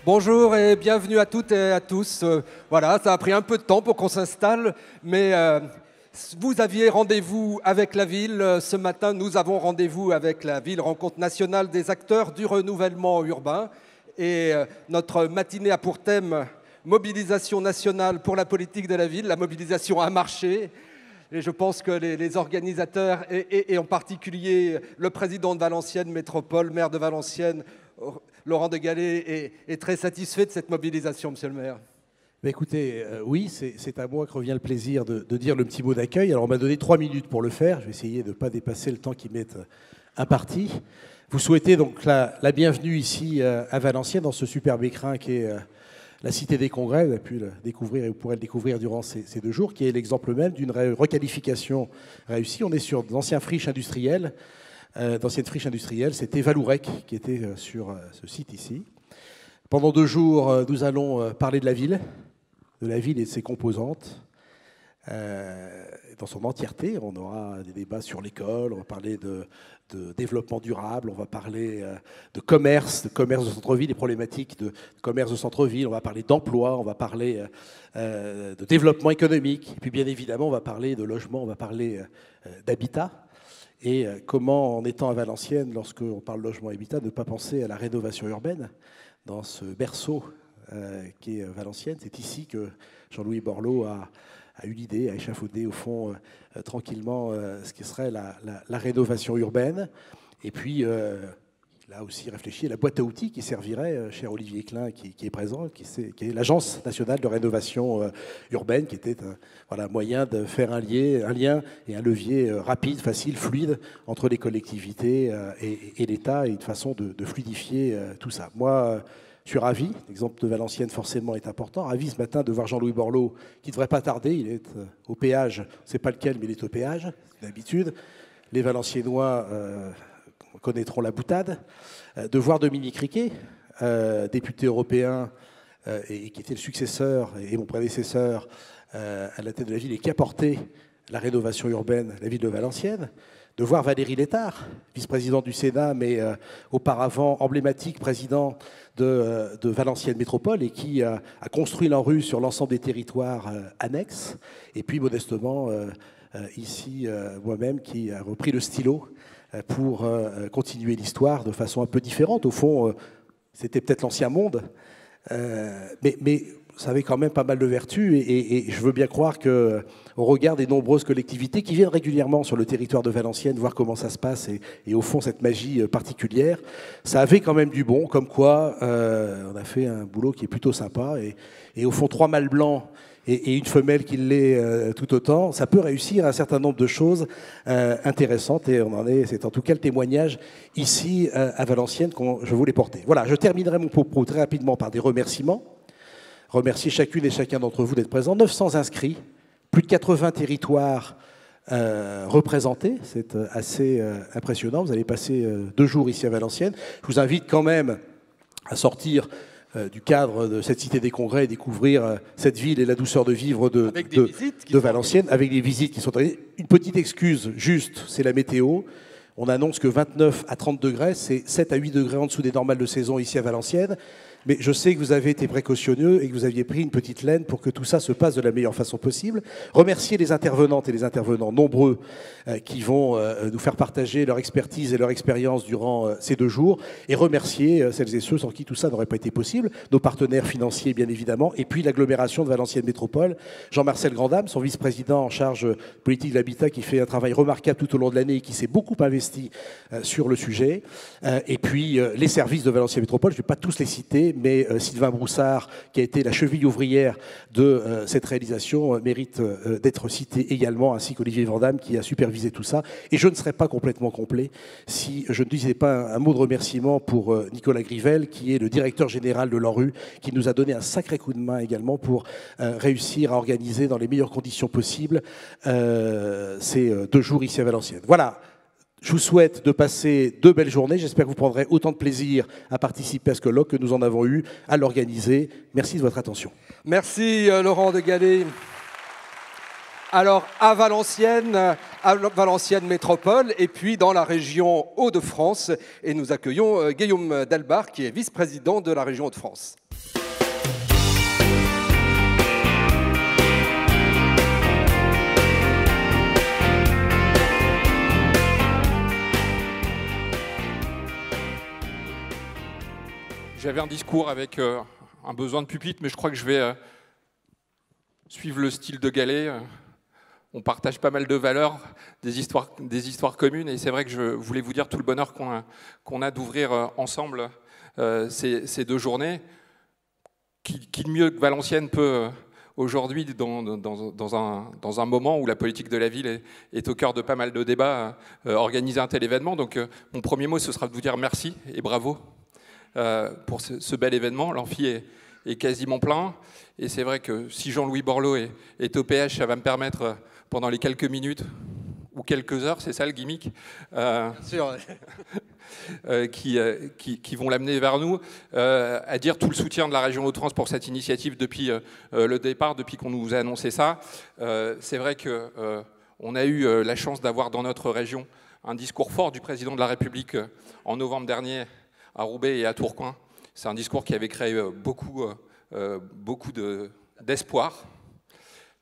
Bonjour et bienvenue à toutes et à tous. Voilà, ça a pris un peu de temps pour qu'on s'installe, mais vous aviez rendez-vous avec la ville. Ce matin, nous avons rendez-vous avec la ville, rencontre nationale des acteurs du renouvellement urbain. Et notre matinée a pour thème mobilisation nationale pour la politique de la ville. La mobilisation a marché. Et je pense que les organisateurs, et en particulier le président de Valenciennes Métropole, maire de Valenciennes, Laurent de Gallet, est très satisfait de cette mobilisation, monsieur le maire. Mais écoutez, oui, c'est à moi que revient le plaisir de dire le petit mot d'accueil. Alors on m'a donné 3 minutes pour le faire. Je vais essayer de ne pas dépasser le temps qui m'est imparti. Vous souhaitez donc la bienvenue ici à Valenciennes, dans ce superbe écrin qui est la Cité des Congrès. Vous avez pu le découvrir et vous pourrez le découvrir durant ces 2 jours, qui est l'exemple même d'une requalification réussie. On est sur d'anciennes friches industrielles. C'était Vallourec qui était sur ce site ici. Pendant 2 jours, nous allons parler de la ville et de ses composantes. Dans son entièreté, on aura des débats sur l'école, on va parler de développement durable, on va parler de commerce de centre-ville, des problématiques de commerce de centre-ville, on va parler d'emploi, on va parler de développement économique, et puis bien évidemment, on va parler de logement, on va parler d'habitat. Et comment, en étant à Valenciennes, lorsqu'on parle logement et habitat, ne pas penser à la rénovation urbaine dans ce berceau qui est Valenciennes. C'est ici que Jean-Louis Borloo a eu l'idée, a échafaudé au fond tranquillement ce qui serait la rénovation urbaine. Et puis, il a aussi réfléchi à la boîte à outils qui servirait, cher Olivier Klein, qui est présent, qui est l'Agence nationale de rénovation urbaine, qui était un moyen de faire un lien et un levier rapide, facile, fluide entre les collectivités et l'État, et une façon de fluidifier tout ça. Moi, je suis ravi, l'exemple de Valenciennes forcément est important. Ravi ce matin de voir Jean-Louis Borloo, qui ne devrait pas tarder, il est au péage, je ne sais pas lequel, mais il est au péage, d'habitude. Les Valenciennois connaîtront la boutade. De voir Dominique Riquet, député européen, et qui était le successeur et mon prédécesseur à la tête de la ville, et qui a porté la rénovation urbaine de la ville de Valenciennes. De voir Valérie Létard, vice-présidente du Sénat, mais auparavant emblématique président de Valenciennes Métropole, et qui a construit l'ANRU sur l'ensemble des territoires annexes. Et puis, modestement, ici, moi-même, qui a repris le stylo pour continuer l'histoire de façon un peu différente. Au fond, c'était peut-être l'ancien monde, mais ça avait quand même pas mal de vertus, et je veux bien croire qu'au regard des nombreuses collectivités qui viennent régulièrement sur le territoire de Valenciennes voir comment ça se passe, et au fond cette magie particulière, ça avait quand même du bon, comme quoi on a fait un boulot qui est plutôt sympa, et au fond 3 mâles blancs et une femelle qui l'est tout autant, ça peut réussir un certain nombre de choses intéressantes, et c'est en tout cas le témoignage ici à Valenciennes que je voulais porter. Voilà, je terminerai mon propos très rapidement par des remerciements. Remercier chacune et chacun d'entre vous d'être présents. 900 inscrits, plus de 80 territoires représentés, c'est assez impressionnant. Vous allez passer 2 jours ici à Valenciennes. Je vous invite quand même à sortir du cadre de cette Cité des Congrès et découvrir cette ville et la douceur de vivre de Valenciennes, avec des visites qui sont arrivées. Une petite excuse juste, c'est la météo. On annonce que 29 à 30 degrés, c'est 7 à 8 degrés en dessous des normales de saison ici à Valenciennes. Mais je sais que vous avez été précautionneux et que vous aviez pris une petite laine pour que tout ça se passe de la meilleure façon possible. Remercier les intervenantes et les intervenants nombreux qui vont nous faire partager leur expertise et leur expérience durant ces 2 jours. Et remercier celles et ceux sans qui tout ça n'aurait pas été possible. Nos partenaires financiers, bien évidemment. Et puis l'agglomération de Valenciennes Métropole. Jean-Marcel Grandam, son vice-président en charge politique de l'habitat, qui fait un travail remarquable tout au long de l'année et qui s'est beaucoup investi sur le sujet. Et puis les services de Valenciennes Métropole, je ne vais pas tous les citer, mais Sylvain Broussard, qui a été la cheville ouvrière de cette réalisation, mérite d'être cité également, ainsi qu'Olivier Vandamme, qui a supervisé tout ça. Et je ne serais pas complètement complet si je ne disais pas un mot de remerciement pour Nicolas Grivel, qui est le directeur général de l'ANRU, qui nous a donné un sacré coup de main également pour réussir à organiser dans les meilleures conditions possibles ces 2 jours ici à Valenciennes. Voilà. Je vous souhaite de passer 2 belles journées. J'espère que vous prendrez autant de plaisir à participer à ce colloque que nous en avons eu à l'organiser. Merci de votre attention. Merci Laurent de Gallet. Alors à Valenciennes Métropole, et puis dans la région Hauts-de-France. Et nous accueillons Guillaume Delbar, qui est vice-président de la région Hauts-de-France. J'avais un discours avec un besoin de pupitre, mais je crois que je vais suivre le style de Gallet. On partage pas mal de valeurs, des histoires communes, et c'est vrai que je voulais vous dire tout le bonheur qu'on a d'ouvrir ensemble ces 2 journées. Qui de mieux que Valenciennes peut aujourd'hui, dans un moment où la politique de la ville est au cœur de pas mal de débats, organiser un tel événement. Donc mon premier mot, ce sera de vous dire merci et bravo pour ce bel événement. L'amphi est quasiment plein, et c'est vrai que si Jean-Louis Borloo est au PH, ça va me permettre, pendant les quelques minutes ou quelques heures, c'est ça le gimmick, Sûr. qui vont l'amener vers nous, à dire tout le soutien de la région Hauts-de-France pour cette initiative depuis le départ, depuis qu'on nous a annoncé ça. C'est vrai qu'on a eu la chance d'avoir dans notre région un discours fort du président de la République en novembre dernier à Roubaix et à Tourcoing. C'est un discours qui avait créé beaucoup d'espoir.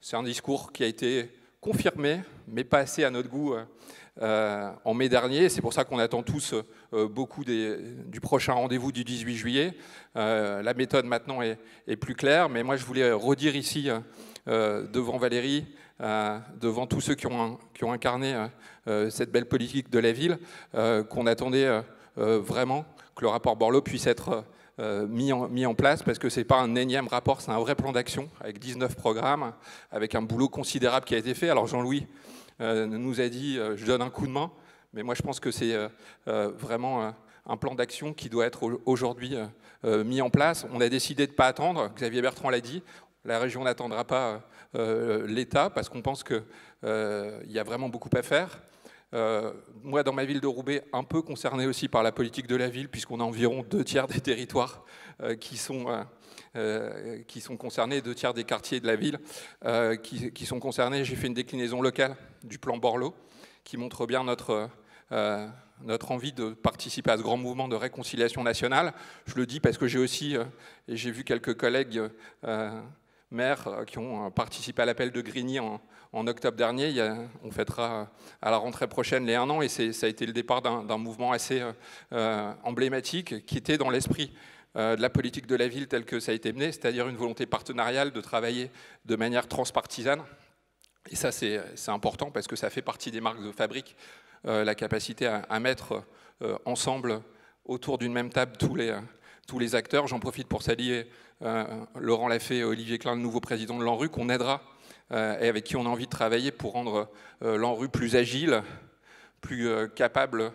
C'est un discours qui a été confirmé, mais pas assez à notre goût, en mai dernier. C'est pour ça qu'on attend tous beaucoup du prochain rendez-vous du 18 juillet. La méthode maintenant est plus claire, mais moi je voulais redire ici, devant Valérie, devant tous ceux qui ont incarné cette belle politique de la ville, qu'on attendait vraiment que le rapport Borloo puisse être mis en place, parce que ce n'est pas un énième rapport, c'est un vrai plan d'action avec 19 programmes, avec un boulot considérable qui a été fait. Alors Jean-Louis nous a dit je donne un coup de main, mais moi je pense que c'est vraiment un plan d'action qui doit être aujourd'hui mis en place. On a décidé de ne pas attendre, Xavier Bertrand l'a dit, la région n'attendra pas l'État, parce qu'on pense qu'il y a vraiment beaucoup à faire. Moi, dans ma ville de Roubaix, un peu concerné aussi par la politique de la ville, puisqu'on a environ 2/3 des territoires qui sont concernés, 2/3 des quartiers de la ville qui sont concernés. J'ai fait une déclinaison locale du plan Borloo qui montre bien notre envie de participer à ce grand mouvement de réconciliation nationale. Je le dis parce que j'ai aussi, et j'ai vu quelques collègues maires qui ont participé à l'appel de Grigny en octobre dernier. On fêtera à la rentrée prochaine les 1 an, et ça a été le départ d'un mouvement assez emblématique qui était dans l'esprit de la politique de la ville telle que ça a été mené, c'est-à-dire une volonté partenariale de travailler de manière transpartisane. Et ça, c'est important parce que ça fait partie des marques de fabrique, la capacité à mettre ensemble autour d'une même table tous les acteurs. J'en profite pour saluer Laurent Lafay et Olivier Klein, le nouveau président de l'ANRU, qu'on aidera et avec qui on a envie de travailler pour rendre l'ANRU plus agile, plus capable,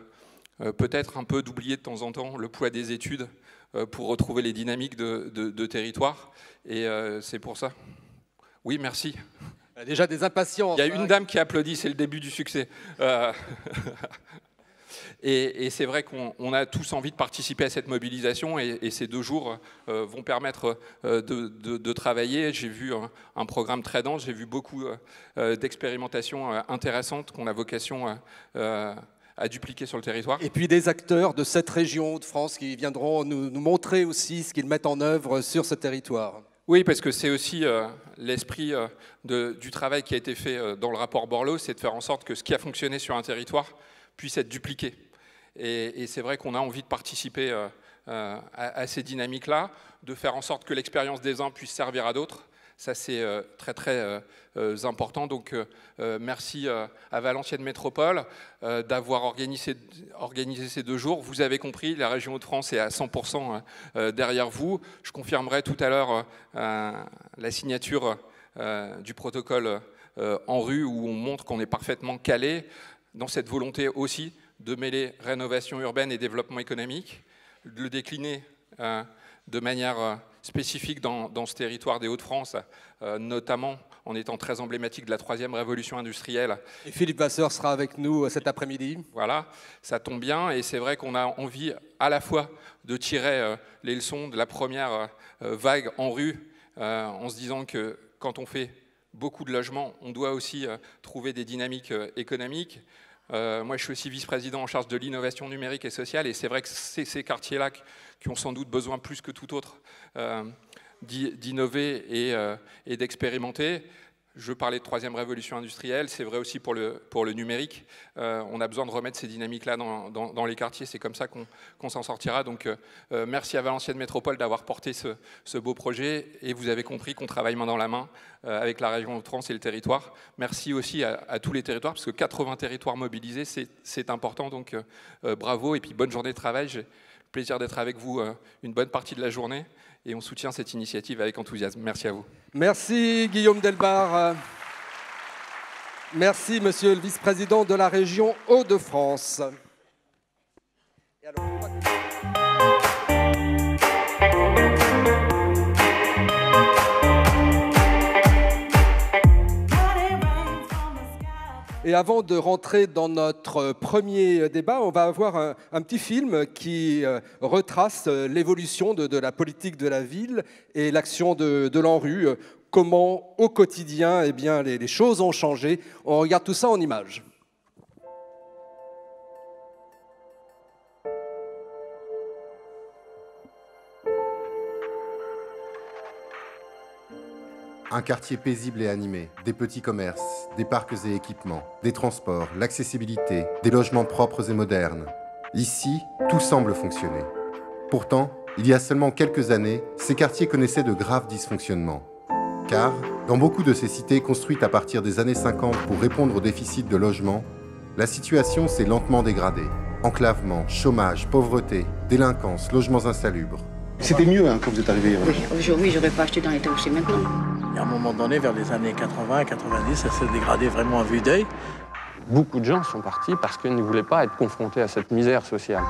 peut-être un peu d'oublier de temps en temps le poids des études pour retrouver les dynamiques de territoire. Et c'est pour ça. Oui, merci. Il y a déjà des impatiences. Il y a une dame qui applaudit, c'est le début du succès. Et c'est vrai qu'on a tous envie de participer à cette mobilisation, et ces 2 jours vont permettre de travailler. J'ai vu un programme très dense, j'ai vu beaucoup d'expérimentations intéressantes qu'on a vocation à dupliquer sur le territoire. Et puis des acteurs de cette région de France qui viendront nous montrer aussi ce qu'ils mettent en œuvre sur ce territoire. Oui, parce que c'est aussi l'esprit du travail qui a été fait dans le rapport Borloo, c'est de faire en sorte que ce qui a fonctionné sur un territoire puisse être dupliqué. Et c'est vrai qu'on a envie de participer à ces dynamiques-là, de faire en sorte que l'expérience des uns puisse servir à d'autres. Ça, c'est très, très important. Donc, merci à Valenciennes Métropole d'avoir organisé ces 2 jours. Vous avez compris, la région Hauts-de-France est à 100% derrière vous. Je confirmerai tout à l'heure la signature du protocole ANRU, où on montre qu'on est parfaitement calé dans cette volonté aussi de mêler rénovation urbaine et développement économique, de le décliner de manière spécifique dans ce territoire des Hauts-de-France, notamment en étant très emblématique de la 3e révolution industrielle. Et Philippe Vasseur sera avec nous cet après-midi. Voilà, ça tombe bien, et c'est vrai qu'on a envie à la fois de tirer les leçons de la première vague ANRU, en se disant que quand on fait beaucoup de logements, on doit aussi trouver des dynamiques économiques. Moi, je suis aussi vice-président en charge de l'innovation numérique et sociale, et c'est vrai que c'est ces quartiers-là qui ont sans doute besoin plus que tout autre d'innover et d'expérimenter. Je parlais de troisième révolution industrielle, c'est vrai aussi pour le numérique. On a besoin de remettre ces dynamiques-là dans les quartiers, c'est comme ça qu'on s'en sortira. Donc merci à Valenciennes Métropole d'avoir porté ce beau projet, et vous avez compris qu'on travaille main dans la main avec la région Hauts-de-France et le territoire. Merci aussi à tous les territoires, parce que 80 territoires mobilisés, c'est important, donc bravo, et puis bonne journée de travail. J'ai le plaisir d'être avec vous une bonne partie de la journée, et on soutient cette initiative avec enthousiasme. Merci à vous. Merci Guillaume Delbar. Merci monsieur le vice-président de la région Hauts-de-France. Et avant de rentrer dans notre premier débat, on va avoir un petit film qui retrace l'évolution de la politique de la ville et l'action de l'ANRU, comment au quotidien eh bien, les choses ont changé. On regarde tout ça en images. Un quartier paisible et animé, des petits commerces, des parcs et équipements, des transports, l'accessibilité, des logements propres et modernes. Ici, tout semble fonctionner. Pourtant, il y a seulement quelques années, ces quartiers connaissaient de graves dysfonctionnements. Car, dans beaucoup de ces cités construites à partir des années 50 pour répondre au déficit de logement, la situation s'est lentement dégradée. Enclavement, chômage, pauvreté, délinquance, logements insalubres. C'était mieux quand vous êtes arrivé. Oui, aujourd'hui, j'aurais pas acheté dans l'état où c'est maintenant. Et à un moment donné, vers les années 80, 90, ça s'est dégradé vraiment à vue d'œil. Beaucoup de gens sont partis parce qu'ils ne voulaient pas être confrontés à cette misère sociale.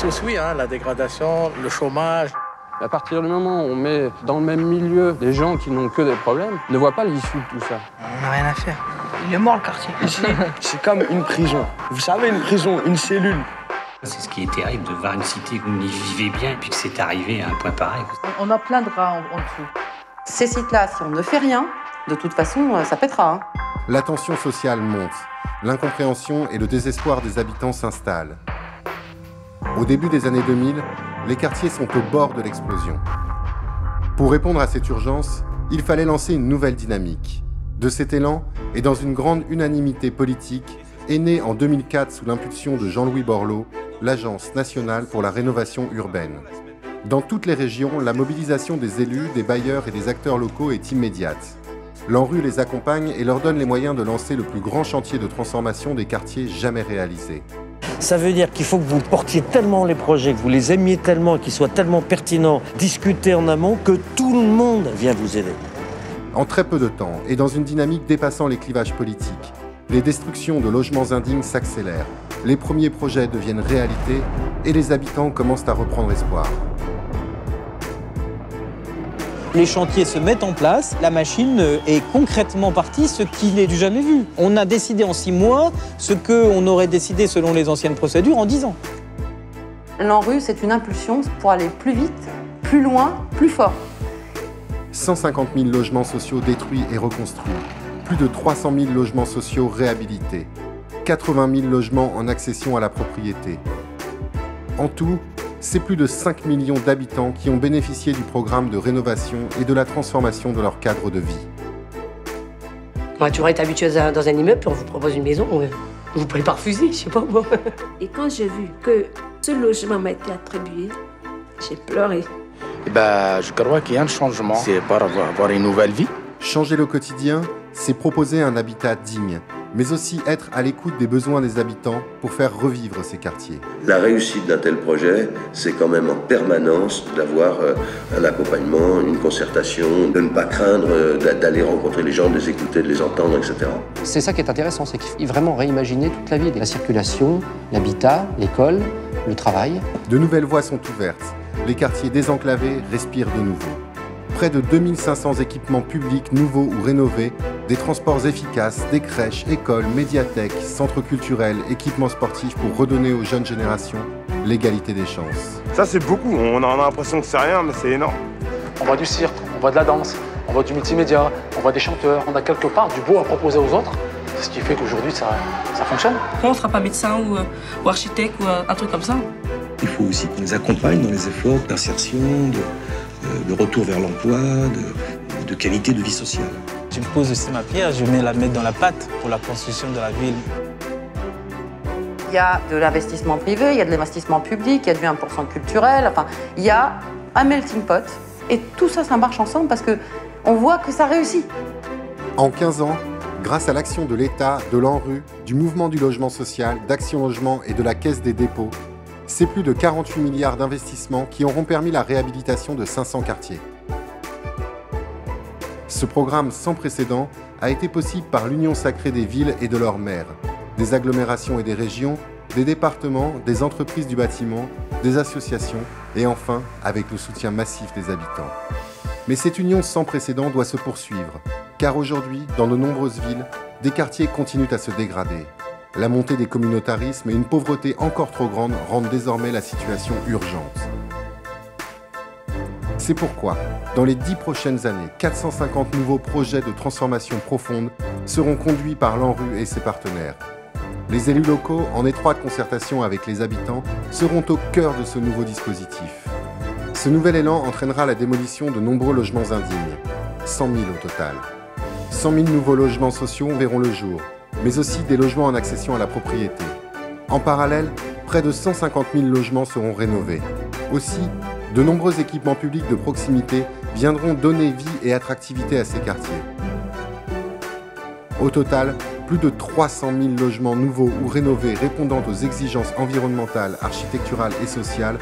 Tous, oui, la dégradation, le chômage. À partir du moment où on met dans le même milieu des gens qui n'ont que des problèmes, ne voient pas l'issue de tout ça. On n'a rien à faire. Il est mort le quartier. Ici, c'est comme une prison. Vous savez, une prison, une cellule. C'est ce qui est terrible de voir une cité où on y vivait bien et puis que c'est arrivé à un point pareil. On a plein de rats en dessous. Ces sites-là, si on ne fait rien, de toute façon, ça pètera. La tension sociale monte, l'incompréhension et le désespoir des habitants s'installent. Au début des années 2000, les quartiers sont au bord de l'explosion. Pour répondre à cette urgence, il fallait lancer une nouvelle dynamique. De cet élan, et dans une grande unanimité politique, est née en 2004 sous l'impulsion de Jean-Louis Borloo, l'Agence nationale pour la rénovation urbaine. Dans toutes les régions, la mobilisation des élus, des bailleurs et des acteurs locaux est immédiate. L'ANRU les accompagne et leur donne les moyens de lancer le plus grand chantier de transformation des quartiers jamais réalisé. Ça veut dire qu'il faut que vous portiez tellement les projets, que vous les aimiez tellement, qu'ils soient tellement pertinents, discutés en amont, que tout le monde vient vous aider. En très peu de temps, et dans une dynamique dépassant les clivages politiques, les destructions de logements indignes s'accélèrent, les premiers projets deviennent réalité et les habitants commencent à reprendre espoir. Les chantiers se mettent en place, la machine est concrètement partie, ce qui n'est du jamais vu. On a décidé en 6 mois ce qu'on aurait décidé selon les anciennes procédures en 10 ans. L'ANRU, c'est une impulsion pour aller plus vite, plus loin, plus fort. 150 000 logements sociaux détruits et reconstruits, plus de 300 000 logements sociaux réhabilités, 80 000 logements en accession à la propriété. En tout, c'est plus de 5 millions d'habitants qui ont bénéficié du programme de rénovation et de la transformation de leur cadre de vie. On va toujours être habitué dans un immeuble, puis on vous propose une maison, vous ne pouvez pas refuser, je sais pas moi. Et quand j'ai vu que ce logement m'a été attribué, j'ai pleuré. Je crois qu'il y a un changement. C'est pour avoir une nouvelle vie. Changer le quotidien, c'est proposer un habitat digne, mais aussi être à l'écoute des besoins des habitants pour faire revivre ces quartiers. La réussite d'un tel projet, c'est quand même en permanence d'avoir un accompagnement, une concertation, de ne pas craindre d'aller rencontrer les gens, de les écouter, de les entendre, etc. C'est ça qui est intéressant, c'est qu'il faut vraiment réimaginer toute la ville. La circulation, l'habitat, l'école, le travail. De nouvelles voies sont ouvertes. Les quartiers désenclavés respirent de nouveau. Près de 2500 équipements publics nouveaux ou rénovés, des transports efficaces, des crèches, écoles, médiathèques, centres culturels, équipements sportifs pour redonner aux jeunes générations l'égalité des chances. Ça c'est beaucoup, on a l'impression que c'est rien, mais c'est énorme. On voit du cirque, on voit de la danse, on voit du multimédia, on voit des chanteurs, on a quelque part du beau à proposer aux autres. C'est ce qui fait qu'aujourd'hui ça fonctionne. Pourquoi on ne sera pas médecin ou architecte ou un truc comme ça? Il faut aussi qu'on les accompagne dans les efforts d'insertion, de retour vers l'emploi, de qualité de vie sociale. je pose aussi ma pierre, je mets la mettre dans la pâte pour la construction de la ville. Il y a de l'investissement privé, il y a de l'investissement public, il y a du 1% culturel, enfin, il y a un melting pot. Et tout ça, ça marche ensemble parce qu'on voit que ça réussit. En 15 ans, grâce à l'action de l'État, de l'ANRU, du mouvement du logement social, d'Action Logement et de la Caisse des dépôts, c'est plus de 48 milliards d'investissements qui auront permis la réhabilitation de 500 quartiers. Ce programme sans précédent a été possible par l'union sacrée des villes et de leurs maires, des agglomérations et des régions, des départements, des entreprises du bâtiment, des associations et enfin avec le soutien massif des habitants. Mais cette union sans précédent doit se poursuivre, car aujourd'hui, dans de nombreuses villes, des quartiers continuent à se dégrader. La montée des communautarismes et une pauvreté encore trop grande rendent désormais la situation urgente. C'est pourquoi, dans les 10 prochaines années, 450 nouveaux projets de transformation profonde seront conduits par l'ANRU et ses partenaires. Les élus locaux, en étroite concertation avec les habitants, seront au cœur de ce nouveau dispositif. Ce nouvel élan entraînera la démolition de nombreux logements indignes, 100 000 au total. 100 000 nouveaux logements sociaux verront le jour, mais aussi des logements en accession à la propriété. En parallèle, près de 150 000 logements seront rénovés. Aussi, de nombreux équipements publics de proximité viendront donner vie et attractivité à ces quartiers. Au total, plus de 300 000 logements nouveaux ou rénovés répondant aux exigences environnementales, architecturales et sociales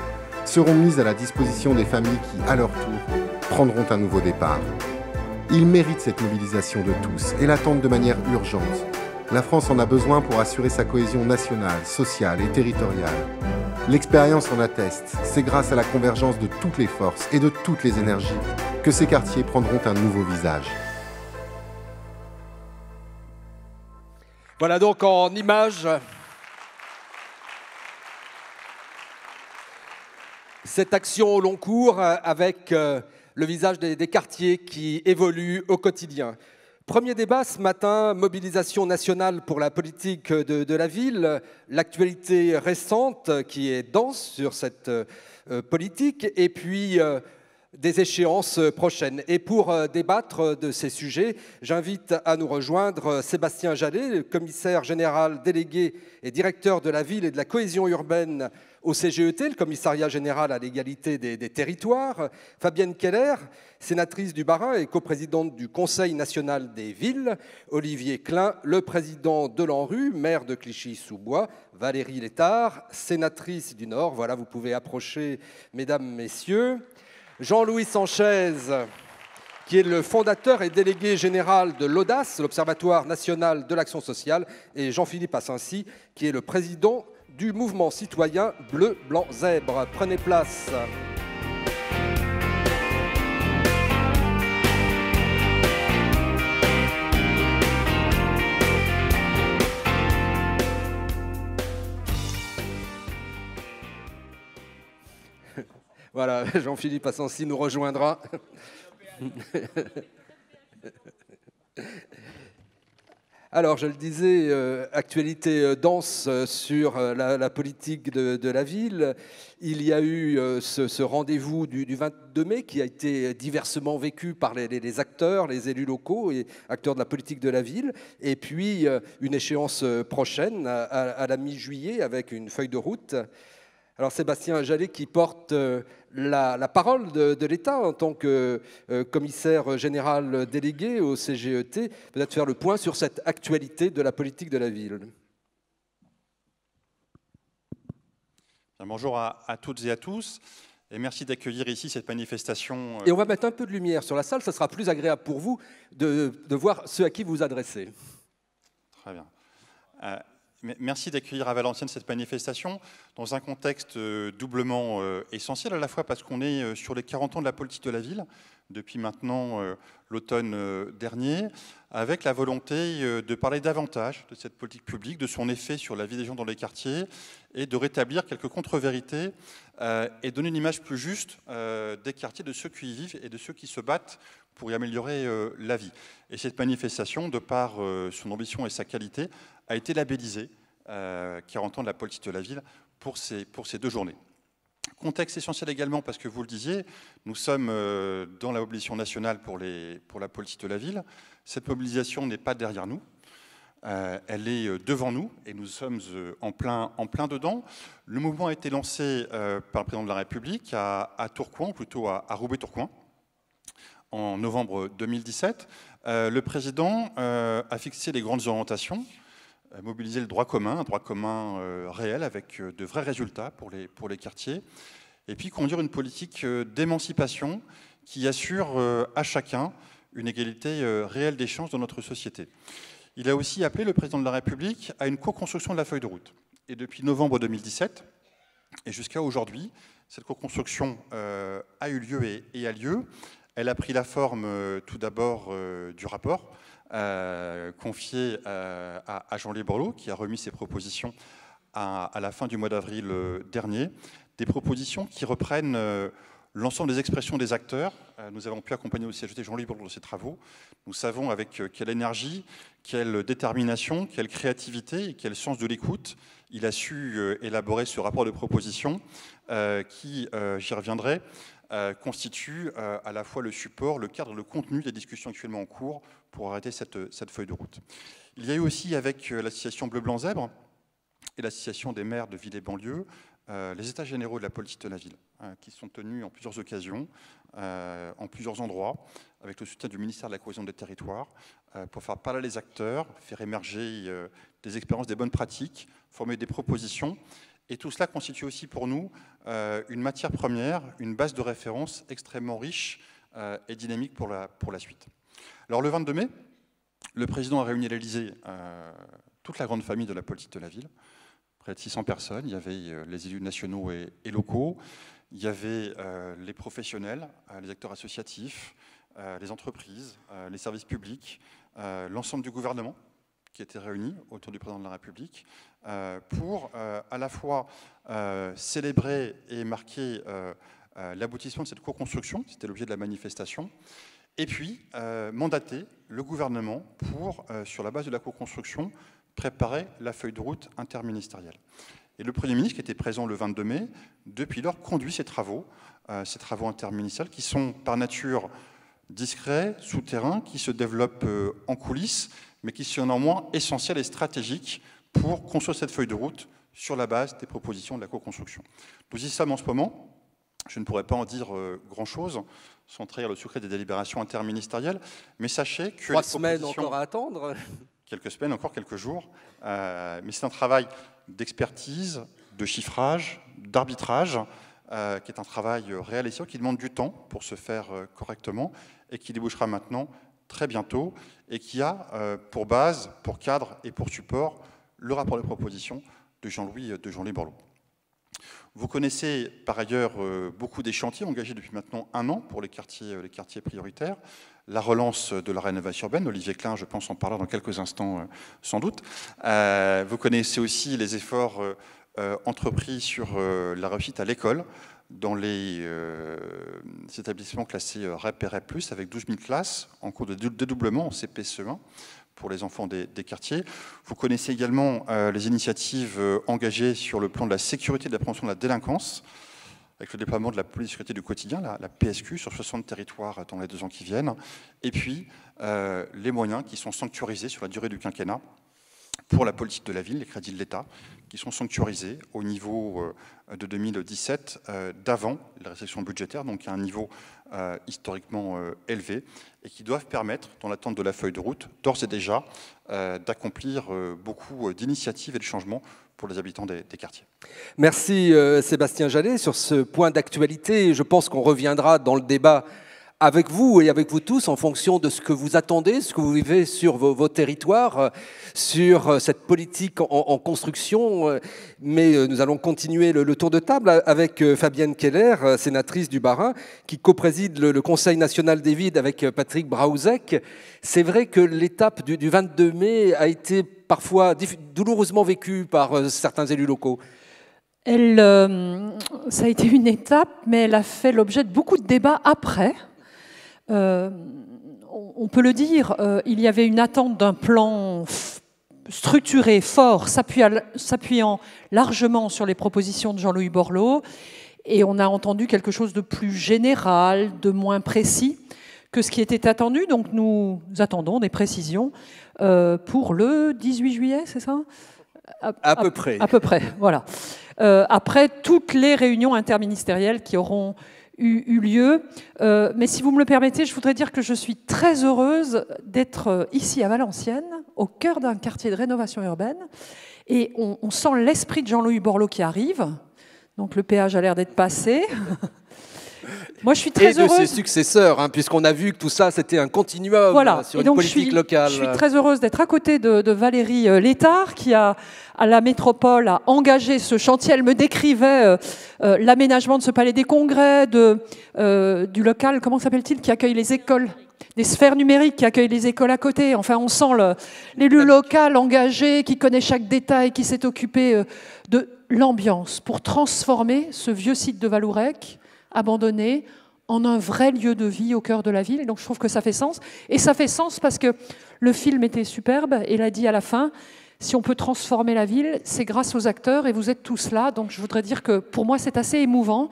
seront mis à la disposition des familles qui, à leur tour, prendront un nouveau départ. Ils méritent cette mobilisation de tous et l'attendent de manière urgente. La France en a besoin pour assurer sa cohésion nationale, sociale et territoriale. L'expérience en atteste, c'est grâce à la convergence de toutes les forces et de toutes les énergies que ces quartiers prendront un nouveau visage. Voilà donc en images cette action au long cours avec le visage des quartiers qui évoluent au quotidien. Premier débat ce matin, mobilisation nationale pour la politique de la ville, l'actualité récente qui est dense sur cette politique et puis des échéances prochaines. Et pour débattre de ces sujets, j'invite à nous rejoindre Sébastien Jallet, le commissaire général délégué et directeur de la ville et de la cohésion urbaine au CGET, le commissariat général à l'égalité des territoires, Fabienne Keller, sénatrice du Bas-Rhin et coprésidente du Conseil national des villes, Olivier Klein, le président de l'ANRU, maire de Clichy-sous-Bois, Valérie Létard, sénatrice du Nord. Voilà, vous pouvez approcher, mesdames, messieurs. Jean-Louis Sanchez, qui est le fondateur et délégué général de l'Audace, l'Observatoire national de l'action sociale, et Jean-Philippe Assincy, qui est le président du mouvement citoyen Bleu, Blanc, Zèbre. Prenez place. Voilà, Jean-Philippe Assincy nous rejoindra. Alors, je le disais, actualité dense sur la politique de la ville. Il y a eu ce rendez-vous du 22 mai qui a été diversement vécu par les acteurs, les élus locaux et acteurs de la politique de la ville. Et puis, une échéance prochaine à la mi-juillet avec une feuille de route. Alors Sébastien Jallet qui porte la parole de l'État en tant que commissaire général délégué au CGET, peut-être faire le point sur cette actualité de la politique de la ville. Bonjour à toutes et à tous et merci d'accueillir ici cette manifestation. Et on va mettre un peu de lumière sur la salle, ça sera plus agréable pour vous de voir ceux à qui vous adressez. Très bien. Merci d'accueillir à Valenciennes cette manifestation dans un contexte doublement essentiel, à la fois parce qu'on est sur les 40 ans de la politique de la ville, depuis maintenant l'automne dernier, avec la volonté de parler davantage de cette politique publique, de son effet sur la vie des gens dans les quartiers, et de rétablir quelques contre-vérités et donner une image plus juste des quartiers, de ceux qui y vivent et de ceux qui se battent pour y améliorer la vie. Et cette manifestation, de par son ambition et sa qualité, a été labellisée 40 ans de la politique de la ville pour ces 2 journées. Contexte essentiel également parce que vous le disiez, nous sommes dans la mobilisation nationale pour la politique de la ville. Cette mobilisation n'est pas derrière nous. Elle est devant nous et nous sommes en plein dedans. Le mouvement a été lancé par le président de la République à Tourcoing, plutôt à Roubaix-Tourcoing, en novembre 2017. Le président a fixé les grandes orientations, mobiliser le droit commun, un droit commun réel avec de vrais résultats pour les quartiers, et puis conduire une politique d'émancipation qui assure à chacun une égalité réelle des chances dans notre société. Il a aussi appelé le président de la République à une co-construction de la feuille de route. Et depuis novembre 2017, et jusqu'à aujourd'hui, cette co-construction a eu lieu et a lieu. Elle a pris la forme tout d'abord du rapport confié à Jean-Louis Borloo, qui a remis ses propositions à la fin du mois d'avril dernier. Des propositions qui reprennent l'ensemble des expressions des acteurs. Nous avons pu accompagner aussi Jean-Louis Borloo dans ses travaux. Nous savons avec quelle énergie, quelle détermination, quelle créativité et quel sens de l'écoute il a su élaborer ce rapport de proposition qui, j'y reviendrai, constitue à la fois le support, le cadre, le contenu des discussions actuellement en cours pour arrêter cette feuille de route. Il y a eu aussi avec l'association Bleu Blanc Zèbre et l'association des maires de ville et banlieue les états généraux de la politique de la ville qui sont tenus en plusieurs occasions, en plusieurs endroits, avec le soutien du ministère de la Cohésion des Territoires, pour faire parler les acteurs, faire émerger des expériences, des bonnes pratiques, former des propositions. Et tout cela constitue aussi pour nous une matière première, une base de référence extrêmement riche et dynamique pour la suite. Alors le 22 mai, le président a réuni à l'Élysée toute la grande famille de la politique de la ville, près de 600 personnes. Il y avait les élus nationaux et locaux, il y avait les professionnels, les acteurs associatifs, les entreprises, les services publics, l'ensemble du gouvernement qui était réuni autour du président de la République pour à la fois célébrer et marquer l'aboutissement de cette co-construction, c'était l'objet de la manifestation, et puis mandater le gouvernement pour, sur la base de la co-construction, préparer la feuille de route interministérielle. Et le Premier ministre, qui était présent le 22 mai, depuis lors conduit ces travaux interministériels qui sont par nature discrets, souterrains, qui se développent en coulisses, mais qui sont néanmoins essentiels et stratégiques pour construire cette feuille de route sur la base des propositions de la co-construction. Nous y sommes en ce moment. Je ne pourrais pas en dire grand-chose sans trahir le secret des délibérations interministérielles, mais sachez que... 3 semaines encore à attendre. Quelques semaines, encore quelques jours. Mais c'est un travail d'expertise, de chiffrage, d'arbitrage, qui est un travail réel et sûr, qui demande du temps pour se faire correctement et qui débouchera maintenant très bientôt et qui a pour base, pour cadre et pour support le rapport de proposition de Jean-Louis Borloo. Vous connaissez par ailleurs beaucoup des chantiers engagés depuis maintenant 1 an pour les quartiers prioritaires. La relance de la rénovation urbaine, Olivier Klein, je pense, en parlera dans quelques instants sans doute. Vous connaissez aussi les efforts entrepris sur la réussite à l'école dans les établissements classés REP et REP+, avec 12 000 classes en cours de dédoublement en CP-CE1 pour les enfants des quartiers. Vous connaissez également les initiatives engagées sur le plan de la sécurité et de la prévention de la délinquance, avec le déploiement de la police de sécurité du quotidien, la PSQ, sur 60 territoires dans les 2 ans qui viennent, et puis les moyens qui sont sanctuarisés sur la durée du quinquennat pour la politique de la ville, les crédits de l'État, qui sont sanctuarisés au niveau de 2017, d'avant les restrictions budgétaires, donc à un niveau historiquement élevé, et qui doivent permettre, dans l'attente de la feuille de route, d'ores et déjà, d'accomplir beaucoup d'initiatives et de changements pour les habitants des quartiers. Merci Sébastien Jallet sur ce point d'actualité. Je pense qu'on reviendra dans le débat avec vous et avec vous tous en fonction de ce que vous attendez, ce que vous vivez sur vos territoires, sur cette politique en construction. Mais nous allons continuer le tour de table avec Fabienne Keller, sénatrice du Bas-Rhin, qui co-préside le Conseil national des villes avec Patrick Braouzek. C'est vrai que l'étape du 22 mai a été parfois douloureusement vécue par certains élus locaux. Ça a été une étape, mais elle a fait l'objet de beaucoup de débats après. On peut le dire, il y avait une attente d'un plan structuré, fort, s'appuyant largement sur les propositions de Jean-Louis Borloo, et on a entendu quelque chose de plus général, de moins précis. que ce qui était attendu. Donc nous attendons des précisions pour le 18 juillet, c'est ça ? À peu près. À peu près, voilà. Après toutes les réunions interministérielles qui auront eu lieu. Mais si vous me le permettez, je voudrais dire que je suis très heureuse d'être ici à Valenciennes, au cœur d'un quartier de rénovation urbaine. Et on sent l'esprit de Jean-Louis Borloo qui arrive. Donc le péage a l'air d'être passé. Moi, je suis très heureuse. Et de ses successeurs, hein, puisqu'on a vu que tout ça, c'était un continuum sur une politique locale. Je suis très heureuse d'être à côté de Valérie Létard, qui à la métropole a engagé ce chantier. Elle me décrivait l'aménagement de ce palais des congrès, du local, comment s'appelle-t-il, qui accueille les écoles, des sphères numériques qui accueillent les écoles à côté. Enfin, on sent l'élu local engagé, qui connaît chaque détail, qui s'est occupé de l'ambiance pour transformer ce vieux site de Valourec abandonné en un vrai lieu de vie au cœur de la ville. Et donc je trouve que ça fait sens. Et ça fait sens parce que le film était superbe et l'a dit à la fin, si on peut transformer la ville, c'est grâce aux acteurs et vous êtes tous là. Donc je voudrais dire que pour moi c'est assez émouvant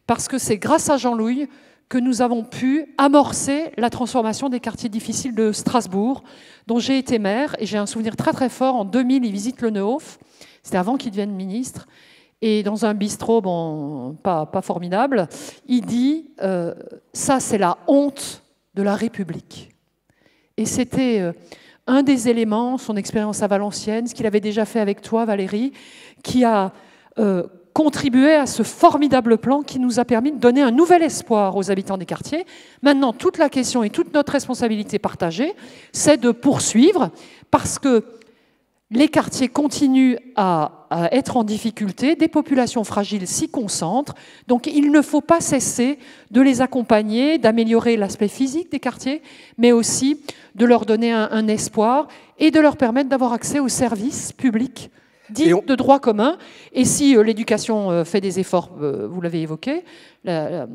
parce que c'est grâce à Jean-Louis que nous avons pu amorcer la transformation des quartiers difficiles de Strasbourg, dont j'ai été maire et j'ai un souvenir très très fort. En 2000, il visite le Neuhof, c'était avant qu'il devienne ministre. Et dans un bistrot, bon, pas formidable, il dit ça, c'est la honte de la République. Et c'était un des éléments, son expérience à Valenciennes, ce qu'il avait déjà fait avec toi, Valérie, qui a contribué à ce formidable plan qui nous a permis de donner un nouvel espoir aux habitants des quartiers. Maintenant, toute la question et toute notre responsabilité partagée, c'est de poursuivre, parce que les quartiers continuent à être en difficulté, des populations fragiles s'y concentrent, donc il ne faut pas cesser de les accompagner, d'améliorer l'aspect physique des quartiers, mais aussi de leur donner un espoir et de leur permettre d'avoir accès aux services publics dits de droit commun. Et si l'éducation fait des efforts, vous l'avez évoqué, les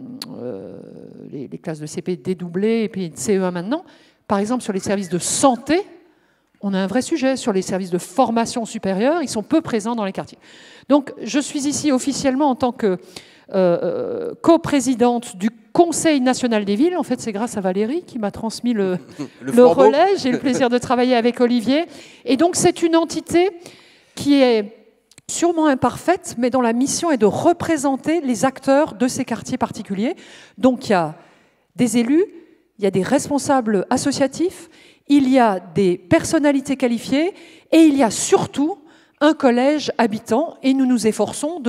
classes de CP dédoublées et puis de CE1 maintenant, par exemple sur les services de santé, on a un vrai sujet sur les services de formation supérieure, ils sont peu présents dans les quartiers. Donc je suis ici officiellement en tant que coprésidente du Conseil national des villes. En fait, c'est grâce à Valérie qui m'a transmis le relais. J'ai le plaisir de travailler avec Olivier. Et donc c'est une entité qui est sûrement imparfaite, mais dont la mission est de représenter les acteurs de ces quartiers particuliers. Donc il y a des élus, il y a des responsables associatifs, il y a des personnalités qualifiées et il y a surtout un collège habitant et nous nous efforçons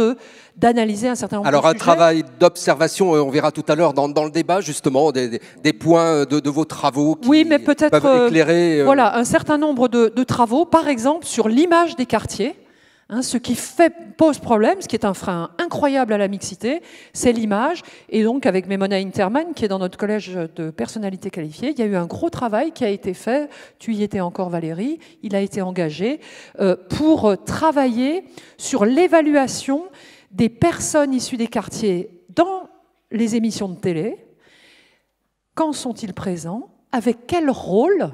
d'analyser un certain nombre de sujets. Alors un travail d'observation, on verra tout à l'heure dans le débat justement, des points de vos travaux qui oui, mais peut-être peuvent éclairer... Voilà, un certain nombre de travaux, par exemple sur l'image des quartiers. Ce qui pose problème, ce qui est un frein incroyable à la mixité, c'est l'image. Et donc, avec Memona Interman, qui est dans notre collège de personnalités qualifiées, il y a eu un gros travail qui a été fait. Tu y étais encore, Valérie. Il a été engagé pour travailler sur l'évaluation des personnes issues des quartiers dans les émissions de télé. Quand sont-ils présents? Avec quel rôle?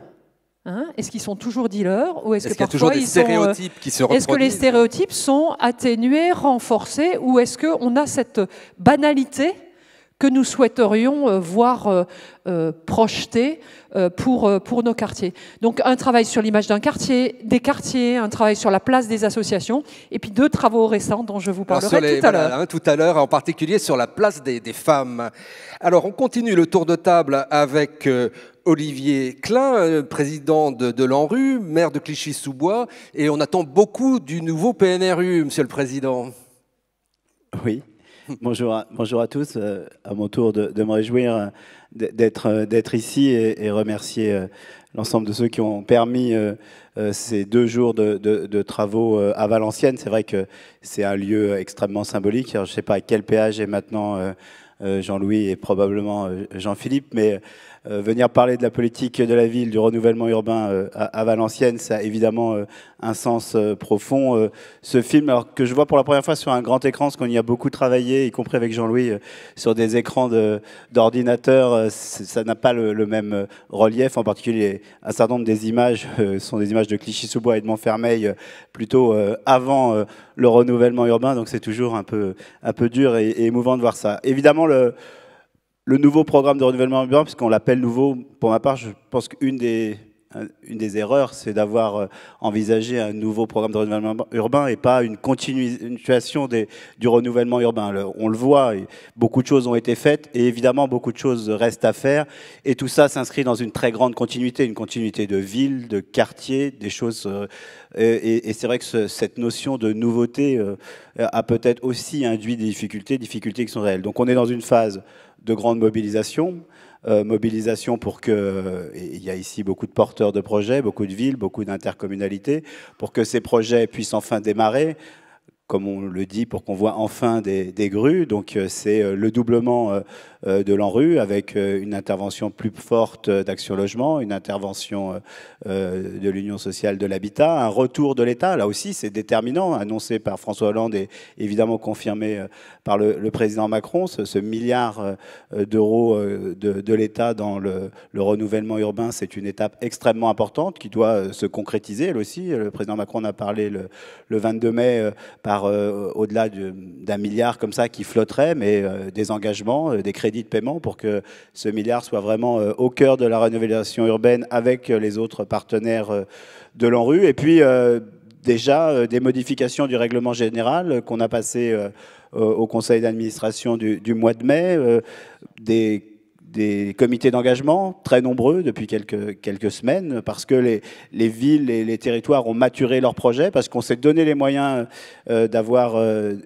Est-ce qu'ils sont toujours dealers ou est-ce que qu'il y a toujours des stéréotypes qui se reproduisent? Est-ce que les stéréotypes sont atténués, renforcés ou est-ce qu'on a cette banalité que nous souhaiterions voir projetée pour nos quartiers? Donc un travail sur l'image d'un quartier, des quartiers, un travail sur la place des associations et puis 2 travaux récents dont je vous parlerai tout à l'heure. Tout à l'heure, en particulier sur la place des femmes. Alors on continue le tour de table avec... Olivier Klein, président de l'ANRU, maire de Clichy-sous-Bois, et on attend beaucoup du nouveau PNRU, Monsieur le Président. Oui, bonjour à tous. À mon tour de me réjouir d'être ici et remercier l'ensemble de ceux qui ont permis ces 2 jours de travaux à Valenciennes. C'est vrai que c'est un lieu extrêmement symbolique. Alors, je ne sais pas à quel péage est maintenant Jean-Louis et probablement Jean-Philippe, mais venir parler de la politique de la ville, du renouvellement urbain à Valenciennes, ça a évidemment un sens profond. Ce film, alors que je vois pour la première fois sur un grand écran, parce qu'on y a beaucoup travaillé, y compris avec Jean-Louis, sur des écrans d'ordinateur, ça n'a pas le même relief. En particulier, un certain nombre des images sont des images de Clichy-sous-Bois et de Montfermeil, plutôt avant le renouvellement urbain, donc c'est toujours un peu dur et émouvant de voir ça. Évidemment, le nouveau programme de renouvellement urbain, puisqu'on l'appelle nouveau, pour ma part, je pense qu'une des erreurs, c'est d'avoir envisagé un nouveau programme de renouvellement urbain et pas une continuation du renouvellement urbain. On le voit, beaucoup de choses ont été faites et évidemment beaucoup de choses restent à faire. Et tout ça s'inscrit dans une très grande continuité, une continuité de ville, de quartier, des choses. Et c'est vrai que cette notion de nouveauté a peut-être aussi induit des difficultés qui sont réelles. Donc on est dans une phase de grande mobilisation. Mobilisation pour que, et il y a ici beaucoup de porteurs de projets, beaucoup de villes, beaucoup d'intercommunalités, pour que ces projets puissent enfin démarrer, comme on le dit, pour qu'on voit enfin des grues. Donc c'est le doublement de l'ANRU avec une intervention plus forte d'Action Logement, une intervention de l'Union sociale de l'habitat, un retour de l'État. Là aussi, c'est déterminant, annoncé par François Hollande et évidemment confirmé par le président Macron, ce milliard d'euros de l'État dans le renouvellement urbain. C'est une étape extrêmement importante qui doit se concrétiser, elle aussi. Le président Macron en a parlé le 22 mai par au-delà d'un milliard comme ça qui flotterait, mais des engagements, des crédits de paiement pour que ce milliard soit vraiment au cœur de la rénovation urbaine avec les autres partenaires de l'ANRU. Et puis déjà des modifications du règlement général qu'on a passé au conseil d'administration du mois de mai, des comités d'engagement très nombreux depuis quelques semaines, parce que les villes et les territoires ont maturé leurs projets, parce qu'on s'est donné les moyens d'avoir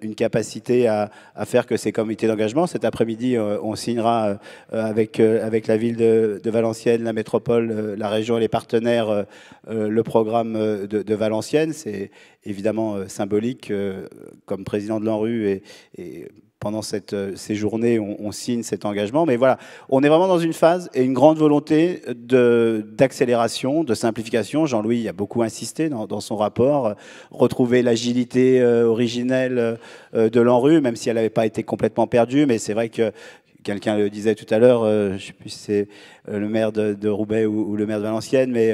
une capacité à faire que ces comités d'engagement. Cet après-midi, on signera avec la ville de Valenciennes, la métropole, la région et les partenaires le programme de Valenciennes. C'est évidemment symbolique, comme président de l'ANRU et pendant ces journées, on signe cet engagement. Mais voilà, on est vraiment dans une phase et une grande volonté d'accélération, de simplification. Jean-Louis a beaucoup insisté dans son rapport. Retrouver l'agilité originelle de l'ANRU, même si elle n'avait pas été complètement perdue. Mais c'est vrai que quelqu'un le disait tout à l'heure, je ne sais plus si c'est le maire de Roubaix ou le maire de Valenciennes, mais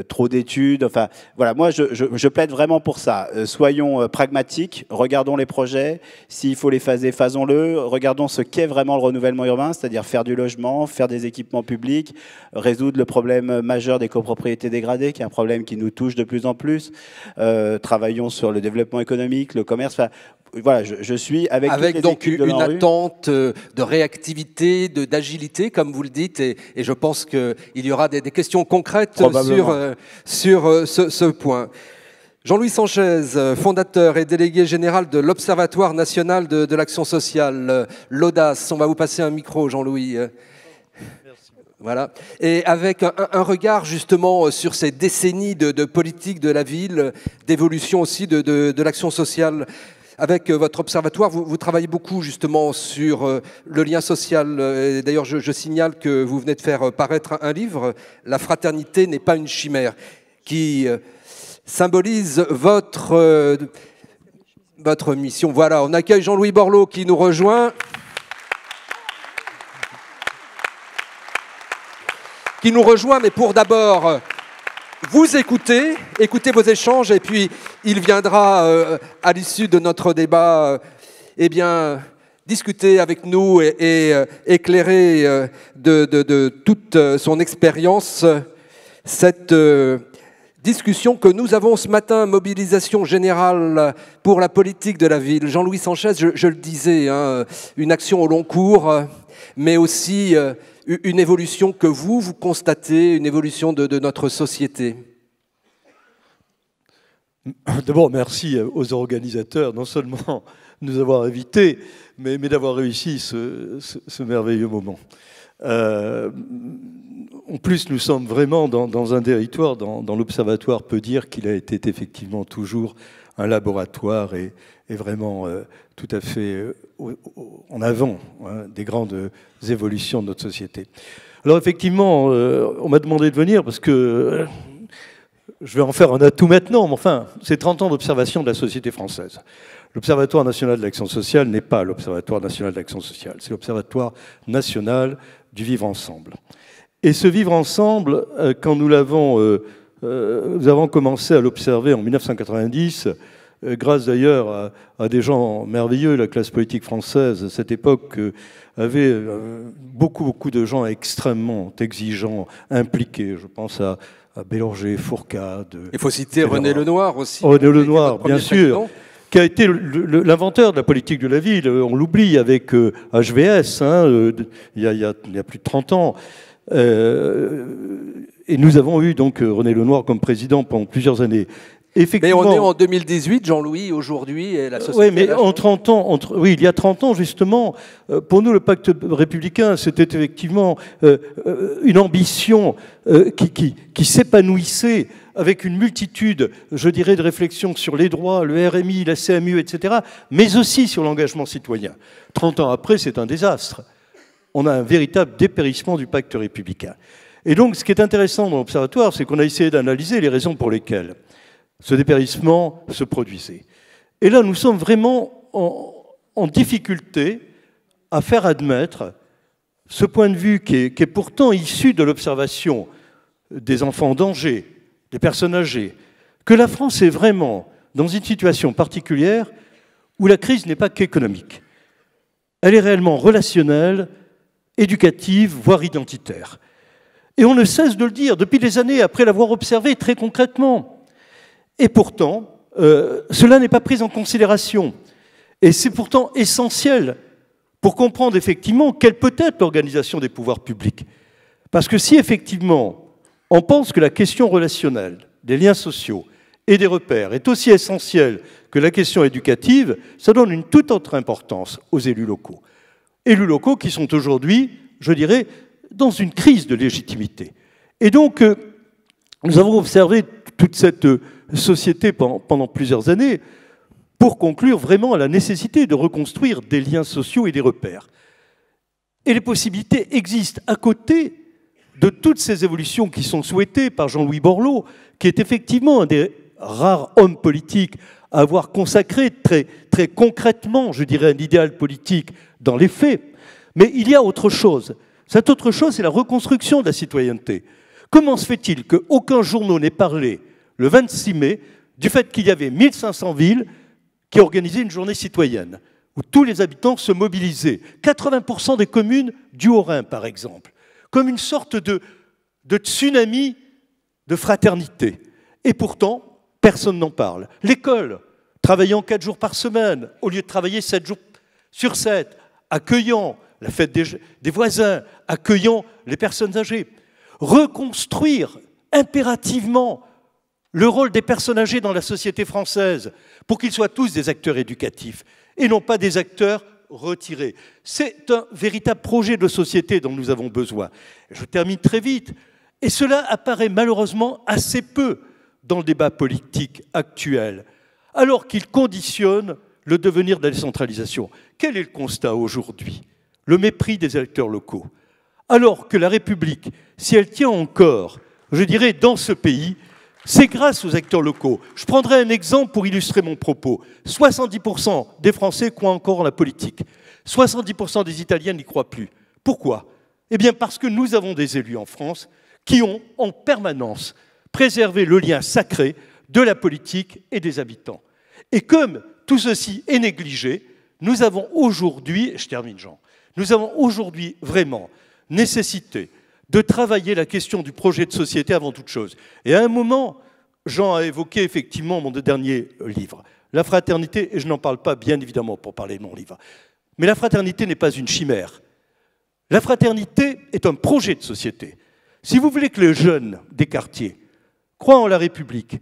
trop d'études. Enfin, voilà, moi, je plaide vraiment pour ça. Soyons pragmatiques, regardons les projets. S'il faut les phaser, faisons-le. Regardons ce qu'est vraiment le renouvellement urbain, c'est-à-dire faire du logement, faire des équipements publics, résoudre le problème majeur des copropriétés dégradées, qui est un problème qui nous touche de plus en plus. Travaillons sur le développement économique, le commerce. Enfin, voilà, je suis avec donc une attente de réactivité, d'agilité, comme vous le dites, et je pense qu'il y aura des questions concrètes sur ce point. Jean-Louis Sanchez, fondateur et délégué général de l'Observatoire national de l'action sociale, l'Audace. On va vous passer un micro, Jean-Louis. Merci. Voilà. Et avec un regard justement sur ces décennies de politique de la ville, d'évolution aussi de l'action sociale. Avec votre observatoire, vous travaillez beaucoup justement sur le lien social. D'ailleurs, je signale que vous venez de faire paraître un livre, « La fraternité n'est pas une chimère », qui symbolise votre mission. Voilà, on accueille Jean-Louis Borloo qui nous rejoint. Mais pour d'abord vous écoutez vos échanges, et puis il viendra à l'issue de notre débat discuter avec nous et éclairer de toute son expérience cette discussion que nous avons ce matin, mobilisation générale pour la politique de la ville. Jean-Louis Sanchez, je le disais, hein, une action au long cours, mais aussi une évolution que vous constatez, une évolution de notre société. D'abord, merci aux organisateurs, non seulement de nous avoir invités, mais d'avoir réussi ce merveilleux moment. En plus, nous sommes vraiment dans un territoire, dans l'Observatoire peut dire qu'il a été effectivement toujours un laboratoire et vraiment tout à fait en avant des grandes évolutions de notre société. Alors effectivement, on m'a demandé de venir parce que je vais en faire un atout maintenant, mais enfin, c'est 30 ans d'observation de la société française. L'Observatoire national de l'action sociale n'est pas l'Observatoire national de l'action sociale, c'est l'Observatoire national du vivre ensemble. Et ce vivre ensemble, quand nous avons commencé à l'observer en 1990, grâce d'ailleurs à des gens merveilleux, la classe politique française à cette époque avait beaucoup de gens extrêmement exigeants, impliqués. Je pense à Bélanger, Fourcade. Il faut citer René Lenoir aussi. René Lenoir, bien sûr, qui a été l'inventeur de la politique de la ville. On l'oublie avec HVS, il y a plus de 30 ans. Et nous avons eu donc René Lenoir comme président pendant plusieurs années. Mais on est en 2018, Jean-Louis, aujourd'hui, et la société... Oui, mais en 30 ans, il y a 30 ans, justement, pour nous, le pacte républicain, c'était effectivement une ambition qui s'épanouissait avec une multitude, je dirais, de réflexions sur les droits, le RMI, la CMU, etc., mais aussi sur l'engagement citoyen. 30 ans après, c'est un désastre. On a un véritable dépérissement du pacte républicain. Et donc, ce qui est intéressant dans l'Observatoire, c'est qu'on a essayé d'analyser les raisons pour lesquelles ce dépérissement se produisait. Et là, nous sommes vraiment en difficulté à faire admettre ce point de vue qui est pourtant issu de l'observation des enfants en danger, des personnes âgées, que la France est vraiment dans une situation particulière où la crise n'est pas qu'économique. Elle est réellement relationnelle, éducative, voire identitaire. Et on ne cesse de le dire depuis des années, après l'avoir observé très concrètement. Et pourtant, cela n'est pas pris en considération. Et c'est pourtant essentiel pour comprendre effectivement quelle peut être l'organisation des pouvoirs publics. Parce que si effectivement on pense que la question relationnelle, des liens sociaux et des repères est aussi essentielle que la question éducative, ça donne une toute autre importance aux élus locaux. Élus locaux qui sont aujourd'hui, je dirais, dans une crise de légitimité. Et donc, nous avons observé toute cette société pendant plusieurs années pour conclure vraiment à la nécessité de reconstruire des liens sociaux et des repères. Et les possibilités existent à côté de toutes ces évolutions qui sont souhaitées par Jean-Louis Borloo, qui est effectivement un des rares hommes politiques à avoir consacré très concrètement, je dirais, un idéal politique dans les faits. Mais il y a autre chose. Cette autre chose, c'est la reconstruction de la citoyenneté. Comment se fait-il qu'aucun journal n'ait parlé le 26 mai, du fait qu'il y avait 1500 villes qui organisaient une journée citoyenne, où tous les habitants se mobilisaient. 80% des communes du Haut-Rhin, par exemple, comme une sorte de tsunami de fraternité. Et pourtant, personne n'en parle. L'école, travaillant 4 jours par semaine, au lieu de travailler 7 jours sur 7, accueillant la fête des voisins, accueillant les personnes âgées. Reconstruire impérativement le rôle des personnes âgées dans la société française, pour qu'ils soient tous des acteurs éducatifs, et non pas des acteurs retirés. C'est un véritable projet de société dont nous avons besoin. Je termine très vite. Et cela apparaît malheureusement assez peu dans le débat politique actuel, alors qu'il conditionne le devenir de la décentralisation. Quel est le constat aujourd'hui? Le mépris des acteurs locaux. Alors que la République, si elle tient encore, je dirais, dans ce pays, c'est grâce aux acteurs locaux. Je prendrai un exemple pour illustrer mon propos. 70% des Français croient encore en la politique. 70% des Italiens n'y croient plus. Pourquoi? Eh bien parce que nous avons des élus en France qui ont en permanence préservé le lien sacré de la politique et des habitants. Et comme tout ceci est négligé, nous avons aujourd'hui, je termine Jean, nous avons aujourd'hui vraiment nécessité de travailler la question du projet de société avant toute chose. Et à un moment, Jean a évoqué effectivement mon dernier livre, La fraternité, et je n'en parle pas bien évidemment pour parler de mon livre, mais la fraternité n'est pas une chimère. La fraternité est un projet de société. Si vous voulez que les jeunes des quartiers croient en la République,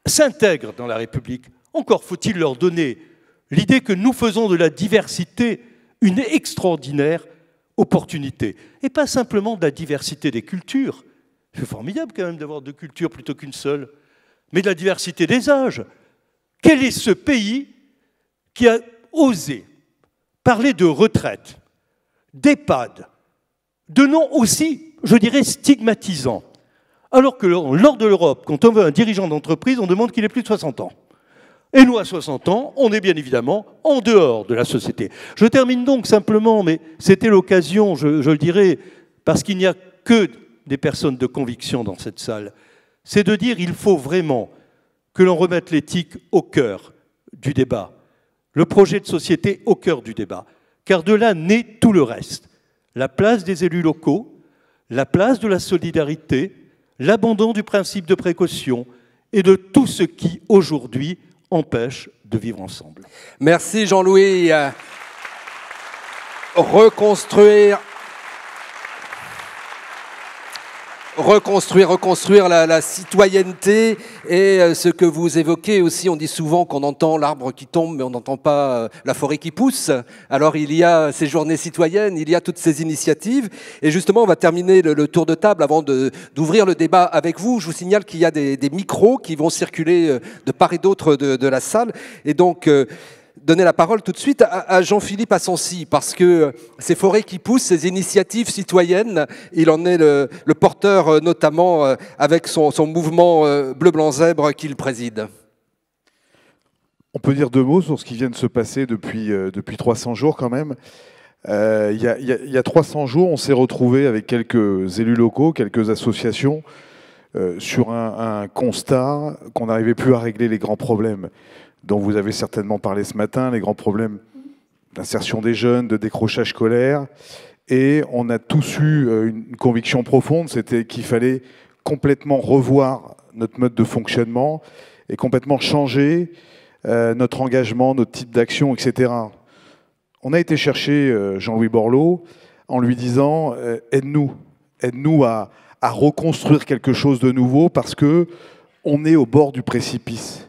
s'intègrent dans la République, encore faut-il leur donner l'idée que nous faisons de la diversité une extraordinaire opportunité, et pas simplement de la diversité des cultures. C'est formidable quand même d'avoir 2 cultures plutôt qu'une seule, mais de la diversité des âges. Quel est ce pays qui a osé parler de retraite, d'EHPAD, de noms aussi, je dirais, stigmatisants, alors que lors de l'Europe, quand on veut un dirigeant d'entreprise, on demande qu'il ait plus de 60 ans. Et nous, à 60 ans, on est bien évidemment en dehors de la société. Je termine donc simplement, mais c'était l'occasion, je le dirais, parce qu'il n'y a que des personnes de conviction dans cette salle, c'est de dire qu'il faut vraiment que l'on remette l'éthique au cœur du débat, le projet de société au cœur du débat, car de là naît tout le reste. La place des élus locaux, la place de la solidarité, l'abandon du principe de précaution et de tout ce qui, aujourd'hui, empêche de vivre ensemble. Merci Jean-Louis. Reconstruire la citoyenneté et ce que vous évoquez aussi, on dit souvent qu'on entend l'arbre qui tombe mais on n'entend pas la forêt qui pousse. Alors il y a ces journées citoyennes, il y a toutes ces initiatives et justement on va terminer le tour de table avant d'ouvrir le débat avec vous. Je vous signale qu'il y a des micros qui vont circuler de part et d'autre de la salle et donc donner la parole tout de suite à Jean-Philippe Assensi, parce que ces forêts qui poussent, ces initiatives citoyennes, il en est le porteur notamment avec son mouvement Bleu Blanc Zèbre qu'il préside. On peut dire deux mots sur ce qui vient de se passer depuis 300 jours quand même. Il y a 300 jours, on s'est retrouvé avec quelques élus locaux, quelques associations, sur un constat qu'on n'arrivait plus à régler les grands problèmes dont vous avez certainement parlé ce matin, les grands problèmes d'insertion des jeunes, de décrochage scolaire. Et on a tous eu une conviction profonde, c'était qu'il fallait complètement revoir notre mode de fonctionnement et complètement changer notre engagement, notre type d'action, etc. On a été chercher Jean-Louis Borloo en lui disant « aide-nous à reconstruire quelque chose de nouveau parce qu'on est au bord du précipice ».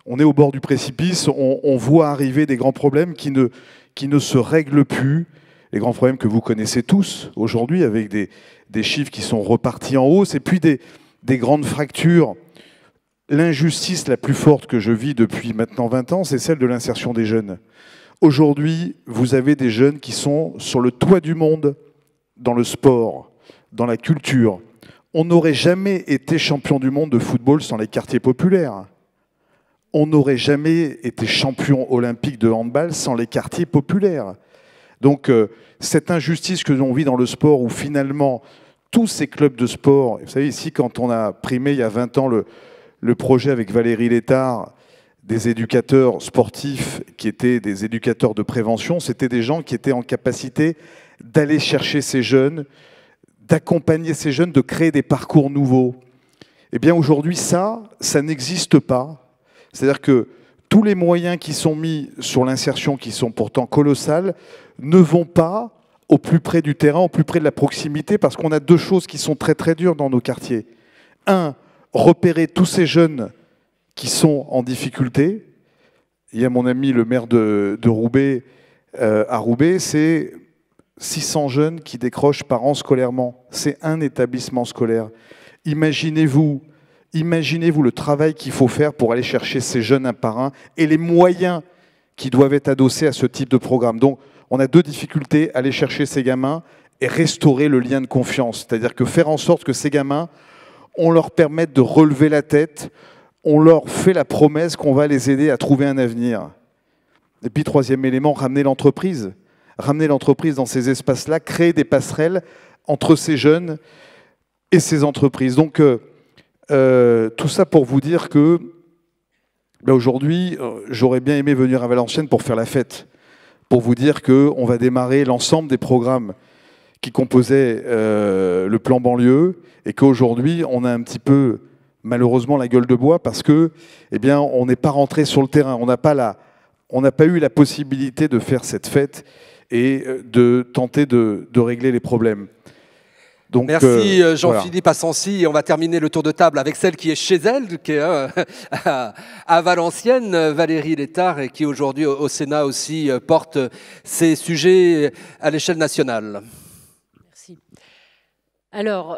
On est au bord du précipice, on voit arriver des grands problèmes qui ne se règlent plus. Les grands problèmes que vous connaissez tous aujourd'hui, avec des chiffres qui sont repartis en hausse, et puis des grandes fractures. L'injustice la plus forte que je vis depuis maintenant 20 ans, c'est celle de l'insertion des jeunes. Aujourd'hui, vous avez des jeunes qui sont sur le toit du monde, dans le sport, dans la culture. On n'aurait jamais été champion du monde de football sans les quartiers populaires. On n'aurait jamais été champion olympique de handball sans les quartiers populaires. Donc cette injustice que l'on vit dans le sport, où finalement tous ces clubs de sport, vous savez ici quand on a primé il y a 20 ans le projet avec Valérie Létard, des éducateurs sportifs qui étaient des éducateurs de prévention, c'était des gens qui étaient en capacité d'aller chercher ces jeunes, d'accompagner ces jeunes, de créer des parcours nouveaux. Eh bien aujourd'hui ça n'existe pas. C'est-à-dire que tous les moyens qui sont mis sur l'insertion, qui sont pourtant colossales, ne vont pas au plus près du terrain, au plus près de la proximité, parce qu'on a deux choses qui sont très très dures dans nos quartiers. Un, repérer tous ces jeunes qui sont en difficulté. Il y a mon ami le maire de Roubaix, à Roubaix, c'est 600 jeunes qui décrochent par an scolairement. C'est un établissement scolaire. Imaginez-vous le travail qu'il faut faire pour aller chercher ces jeunes un par un et les moyens qui doivent être adossés à ce type de programme. Donc, on a deux difficultés, aller chercher ces gamins et restaurer le lien de confiance. C'est-à-dire que faire en sorte que ces gamins, on leur permette de relever la tête, on leur fait la promesse qu'on va les aider à trouver un avenir. Et puis, troisième élément, ramener l'entreprise. Ramener l'entreprise dans ces espaces-là, créer des passerelles entre ces jeunes et ces entreprises. Donc, tout ça pour vous dire que là aujourd'hui, j'aurais bien aimé venir à Valenciennes pour faire la fête, pour vous dire qu'on va démarrer l'ensemble des programmes qui composaient le plan banlieue et qu'aujourd'hui, on a un petit peu, malheureusement, la gueule de bois parce que, eh bien, on n'est pas rentré sur le terrain, on n'a pas eu la possibilité de faire cette fête et de tenter de régler les problèmes. Donc, merci Jean-Philippe Assensi. Et on va terminer le tour de table avec celle qui est chez elle, qui est à Valenciennes, Valérie Létard, et qui aujourd'hui au Sénat aussi porte ces sujets à l'échelle nationale. Merci. Alors,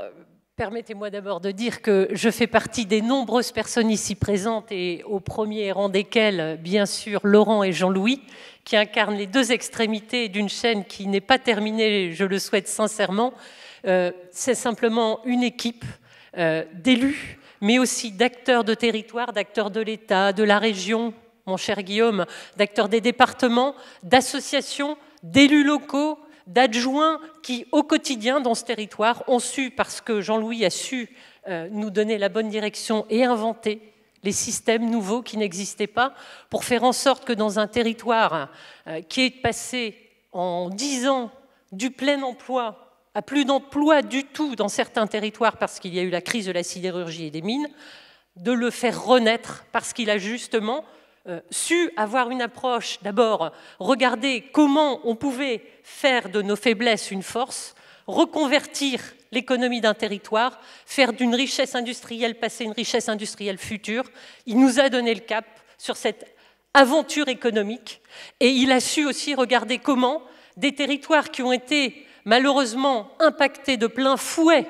permettez-moi d'abord de dire que je fais partie des nombreuses personnes ici présentes et au premier rang desquelles, bien sûr, Laurent et Jean-Louis, qui incarnent les deux extrémités d'une chaîne qui n'est pas terminée, je le souhaite sincèrement. C'est simplement une équipe d'élus, mais aussi d'acteurs de territoire, d'acteurs de l'État, de la région, mon cher Guillaume, d'acteurs des départements, d'associations, d'élus locaux, d'adjoints qui, au quotidien, dans ce territoire, ont su, parce que Jean-Louis a su nous donner la bonne direction et inventer les systèmes nouveaux qui n'existaient pas, pour faire en sorte que dans un territoire qui est passé en 10 ans du plein emploi à plus d'emploi du tout dans certains territoires parce qu'il y a eu la crise de la sidérurgie et des mines, de le faire renaître parce qu'il a justement su avoir une approche, d'abord, regarder comment on pouvait faire de nos faiblesses une force, reconvertir l'économie d'un territoire, faire d'une richesse industrielle passée une richesse industrielle future. Il nous a donné le cap sur cette aventure économique et il a su aussi regarder comment des territoires qui ont été malheureusement impactés de plein fouet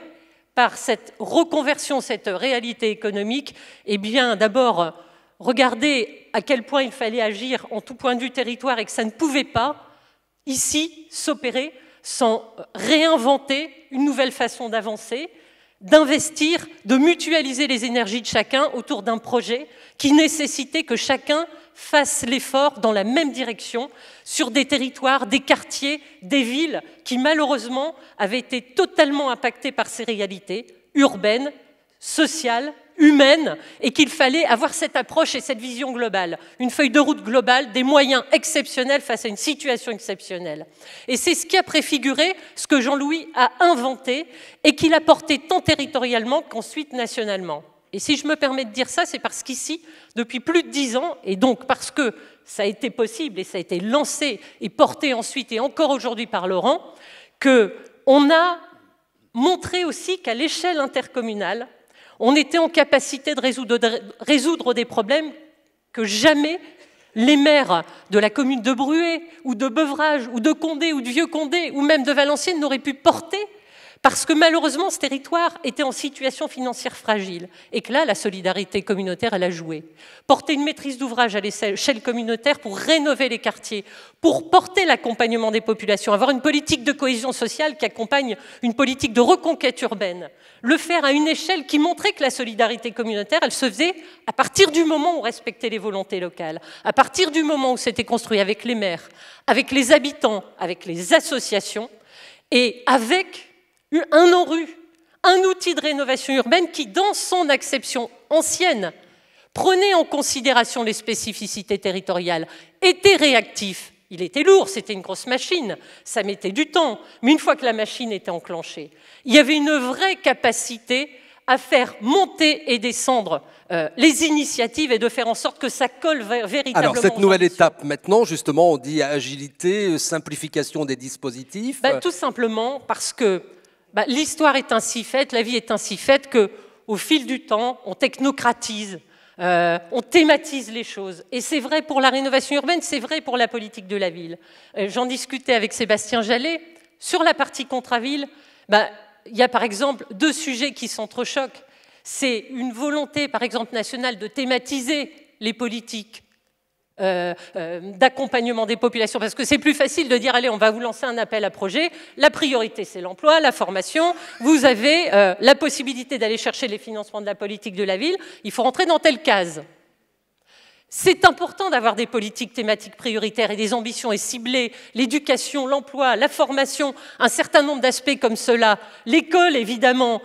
par cette reconversion, cette réalité économique, eh bien d'abord regarder à quel point il fallait agir en tout point de vue territoire et que ça ne pouvait pas ici s'opérer sans réinventer une nouvelle façon d'avancer, d'investir, de mutualiser les énergies de chacun autour d'un projet qui nécessitait que chacun fasse l'effort dans la même direction sur des territoires, des quartiers, des villes qui malheureusement avaient été totalement impactés par ces réalités urbaines, sociales, humaine et qu'il fallait avoir cette approche et cette vision globale, une feuille de route globale, des moyens exceptionnels face à une situation exceptionnelle. Et c'est ce qui a préfiguré ce que Jean-Louis a inventé et qu'il a porté tant territorialement qu'ensuite nationalement. Et si je me permets de dire ça, c'est parce qu'ici, depuis plus de 10 ans, et donc parce que ça a été possible et ça a été lancé et porté ensuite et encore aujourd'hui par Laurent, qu'on a montré aussi qu'à l'échelle intercommunale, on était en capacité de résoudre des problèmes que jamais les maires de la commune de Bruay, ou de Beuvrages, ou de Condé, ou de Vieux-Condé, ou même de Valenciennes n'auraient pu porter, parce que malheureusement ce territoire était en situation financière fragile, et que là, la solidarité communautaire, elle a joué. Porter une maîtrise d'ouvrage à l'échelle communautaire pour rénover les quartiers, pour porter l'accompagnement des populations, avoir une politique de cohésion sociale qui accompagne une politique de reconquête urbaine, le faire à une échelle qui montrait que la solidarité communautaire, elle se faisait à partir du moment où on respectait les volontés locales, à partir du moment où c'était construit avec les maires, avec les habitants, avec les associations, et avec un ANRU, un outil de rénovation urbaine qui, dans son acception ancienne, prenait en considération les spécificités territoriales, était réactif. Il était lourd, c'était une grosse machine, ça mettait du temps, mais une fois que la machine était enclenchée, il y avait une vraie capacité à faire monter et descendre les initiatives et de faire en sorte que ça colle véritablement. Alors cette nouvelle étape maintenant, justement, on dit agilité, simplification des dispositifs. Tout simplement parce que l'histoire est ainsi faite, la vie est ainsi faite qu'au fil du temps, on technocratise, on thématise les choses. Et c'est vrai pour la rénovation urbaine, c'est vrai pour la politique de la ville. J'en discutais avec Sébastien Jallet. Sur la partie Contraville, il y a par exemple 2 sujets qui s'entrechoquent. C'est une volonté, par exemple, nationale de thématiser les politiques d'accompagnement des populations, parce que c'est plus facile de dire allez, on va vous lancer un appel à projet, la priorité c'est l'emploi, la formation, vous avez la possibilité d'aller chercher les financements de la politique de la ville, il faut rentrer dans telle case. C'est important d'avoir des politiques thématiques prioritaires et des ambitions et ciblées, l'éducation, l'emploi, la formation, un certain nombre d'aspects comme cela, l'école évidemment,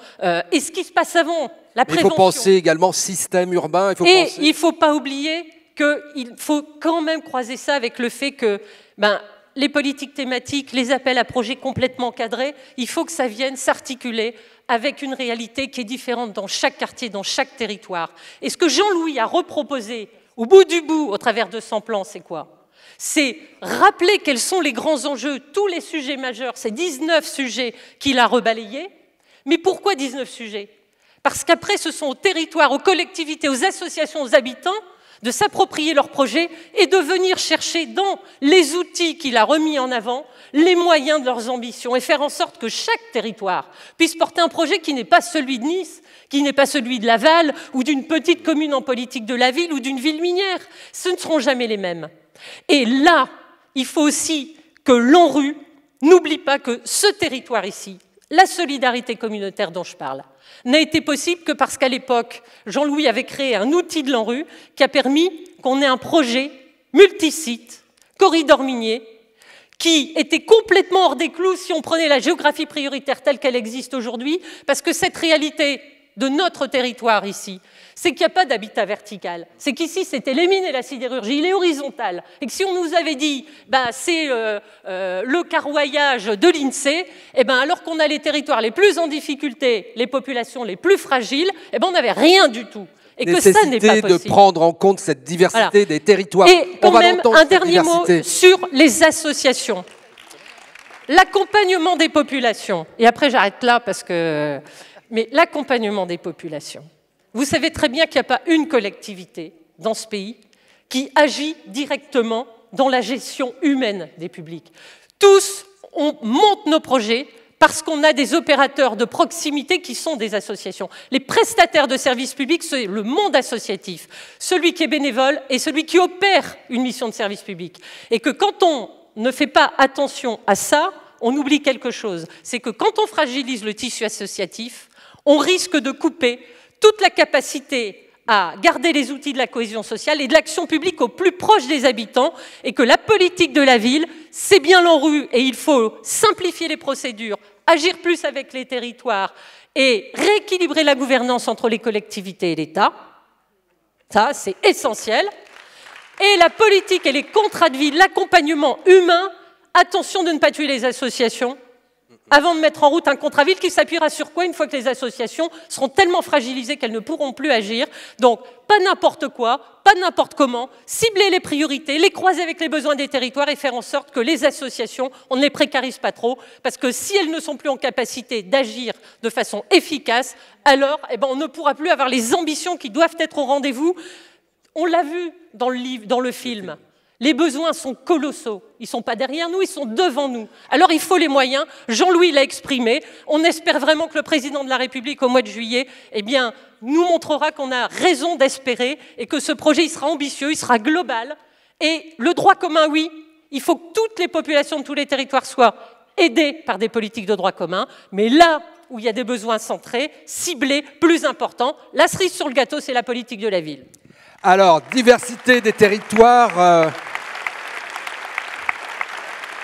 et ce qui se passe avant, la prévention. Il faut penser également système urbain. Il ne faut pas oublier qu'il faut quand même croiser ça avec le fait que les politiques thématiques, les appels à projets complètement cadrés, il faut que ça vienne s'articuler avec une réalité qui est différente dans chaque quartier, dans chaque territoire. Et ce que Jean-Louis a reproposé au bout du bout, au travers de son plan, c'est quoi? C'est rappeler quels sont les grands enjeux, tous les sujets majeurs, ces 19 sujets qu'il a rebalayés. Mais pourquoi 19 sujets? Parce qu'après, ce sont aux territoires, aux collectivités, aux associations, aux habitants, de s'approprier leurs projets et de venir chercher dans les outils qu'il a remis en avant les moyens de leurs ambitions et faire en sorte que chaque territoire puisse porter un projet qui n'est pas celui de Nice, qui n'est pas celui de Laval ou d'une petite commune en politique de la ville ou d'une ville minière. Ce ne seront jamais les mêmes. Et là, il faut aussi que l'ANRU n'oublie pas que ce territoire ici, la solidarité communautaire dont je parle, n'a été possible que parce qu'à l'époque, Jean-Louis avait créé un outil de l'ANRU qui a permis qu'on ait un projet multisite, corridor minier, qui était complètement hors des clous si on prenait la géographie prioritaire telle qu'elle existe aujourd'hui, parce que cette réalité de notre territoire ici, c'est qu'il n'y a pas d'habitat vertical. C'est qu'ici, c'est éliminer la sidérurgie, il est horizontal. Et que si on nous avait dit, bah, c'est le carroyage de l'INSEE, eh ben, alors qu'on a les territoires les plus en difficulté, les populations les plus fragiles, eh ben, on n'avait rien du tout. Et que ça n'est pas possible. De prendre en compte cette diversité des territoires. Et quand même, un dernier mot sur les associations. L'accompagnement des populations, et après j'arrête là parce que... Mais l'accompagnement des populations. Vous savez très bien qu'il n'y a pas une collectivité dans ce pays qui agit directement dans la gestion humaine des publics. Tous, on monte nos projets parce qu'on a des opérateurs de proximité qui sont des associations. Les prestataires de services publics, c'est le monde associatif, celui qui est bénévole et celui qui opère une mission de service public. Et que quand on ne fait pas attention à ça, on oublie quelque chose. C'est que quand on fragilise le tissu associatif, on risque de couper toute la capacité à garder les outils de la cohésion sociale et de l'action publique au plus proche des habitants, et que la politique de la ville, c'est bien l'ANRU, et il faut simplifier les procédures, agir plus avec les territoires et rééquilibrer la gouvernance entre les collectivités et l'État. Ça, c'est essentiel. Et la politique et les contrats de vie, l'accompagnement humain, attention de ne pas tuer les associations avant de mettre en route un contrat ville qui s'appuiera sur quoi une fois que les associations seront tellement fragilisées qu'elles ne pourront plus agir. Donc, pas n'importe quoi, pas n'importe comment, cibler les priorités, les croiser avec les besoins des territoires et faire en sorte que les associations, on ne les précarise pas trop, parce que si elles ne sont plus en capacité d'agir de façon efficace, alors eh ben, on ne pourra plus avoir les ambitions qui doivent être au rendez-vous. On l'a vu dans le film. Les besoins sont colossaux. Ils ne sont pas derrière nous, ils sont devant nous. Alors il faut les moyens. Jean-Louis l'a exprimé. On espère vraiment que le président de la République, au mois de juillet, eh bien, nous montrera qu'on a raison d'espérer et que ce projet il sera ambitieux, il sera global. Et le droit commun, oui, il faut que toutes les populations de tous les territoires soient aidées par des politiques de droit commun. Mais là où il y a des besoins centrés, ciblés, plus importants, la cerise sur le gâteau, c'est la politique de la ville. Alors, diversité des territoires,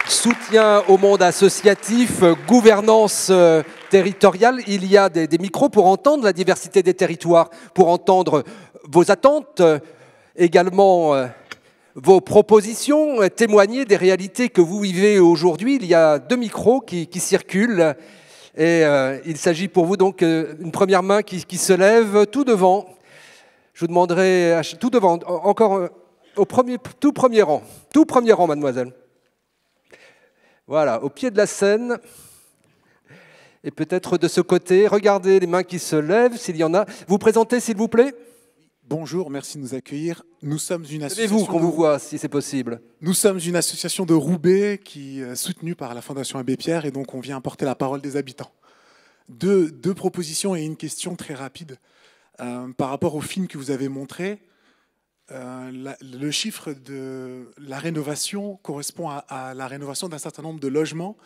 soutien au monde associatif, gouvernance territoriale. Il y a des micros pour entendre la diversité des territoires, pour entendre vos attentes, également vos propositions, témoigner des réalités que vous vivez aujourd'hui. Il y a 2 micros qui circulent et il s'agit pour vous donc une première main qui se lève tout devant. Je vous demanderai tout devant, encore au tout premier rang, mademoiselle. Voilà, au pied de la scène. Et peut-être de ce côté, regardez les mains qui se lèvent, s'il y en a. Vous présentez, s'il vous plaît. Bonjour, merci de nous accueillir. Nous sommes une association. Levez-vous qu'on vous voit, si c'est possible. Nous sommes une association de Roubaix qui est soutenue par la Fondation Abbé Pierre, et donc on vient porter la parole des habitants. Deux propositions et une question très rapide. Par rapport au film que vous avez montré, le chiffre de la rénovation correspond à la rénovation d'un certain nombre de logements.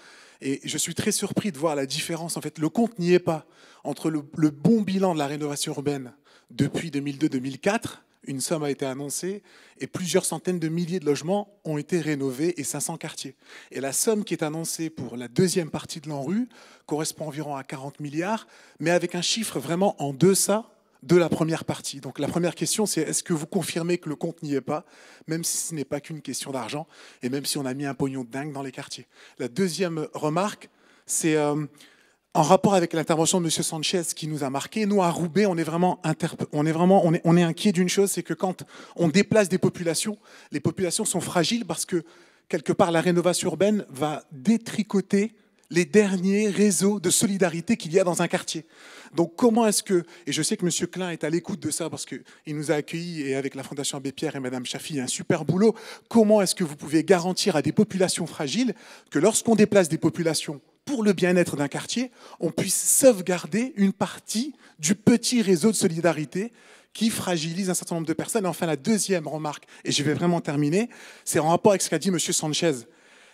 Et je suis très surpris de voir la différence. En fait, le compte n'y est pas entre le bon bilan de la rénovation urbaine depuis 2002-2004. Une somme a été annoncée et plusieurs centaines de milliers de logements ont été rénovés et 500 quartiers. Et la somme qui est annoncée pour la deuxième partie de l'ANRU correspond environ à 40 milliards, mais avec un chiffre vraiment en deçà de la première partie. Donc la première question, c'est est-ce que vous confirmez que le compte n'y est pas, même si ce n'est pas qu'une question d'argent, et même si on a mis un pognon de dingue dans les quartiers. La deuxième remarque, c'est en rapport avec l'intervention de M. Sanchez qui nous a marqué. Nous, à Roubaix, on est inquiet d'une chose, c'est que quand on déplace des populations, les populations sont fragiles parce que, quelque part, la rénovation urbaine va détricoter les derniers réseaux de solidarité qu'il y a dans un quartier. Donc comment est-ce que, et je sais que M. Klein est à l'écoute de ça parce qu'il nous a accueillis, et avec la Fondation Abbé Pierre et Mme Chafi, un super boulot, comment est-ce que vous pouvez garantir à des populations fragiles que lorsqu'on déplace des populations pour le bien-être d'un quartier, on puisse sauvegarder une partie du petit réseau de solidarité qui fragilise un certain nombre de personnes. Et enfin, la deuxième remarque, et je vais vraiment terminer, c'est en rapport avec ce qu'a dit M. Sanchez.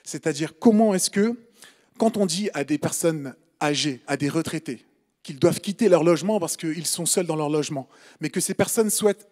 C'est-à-dire comment est-ce que, quand on dit à des personnes âgées, à des retraités, qu'ils doivent quitter leur logement parce qu'ils sont seuls dans leur logement, mais que ces personnes souhaitent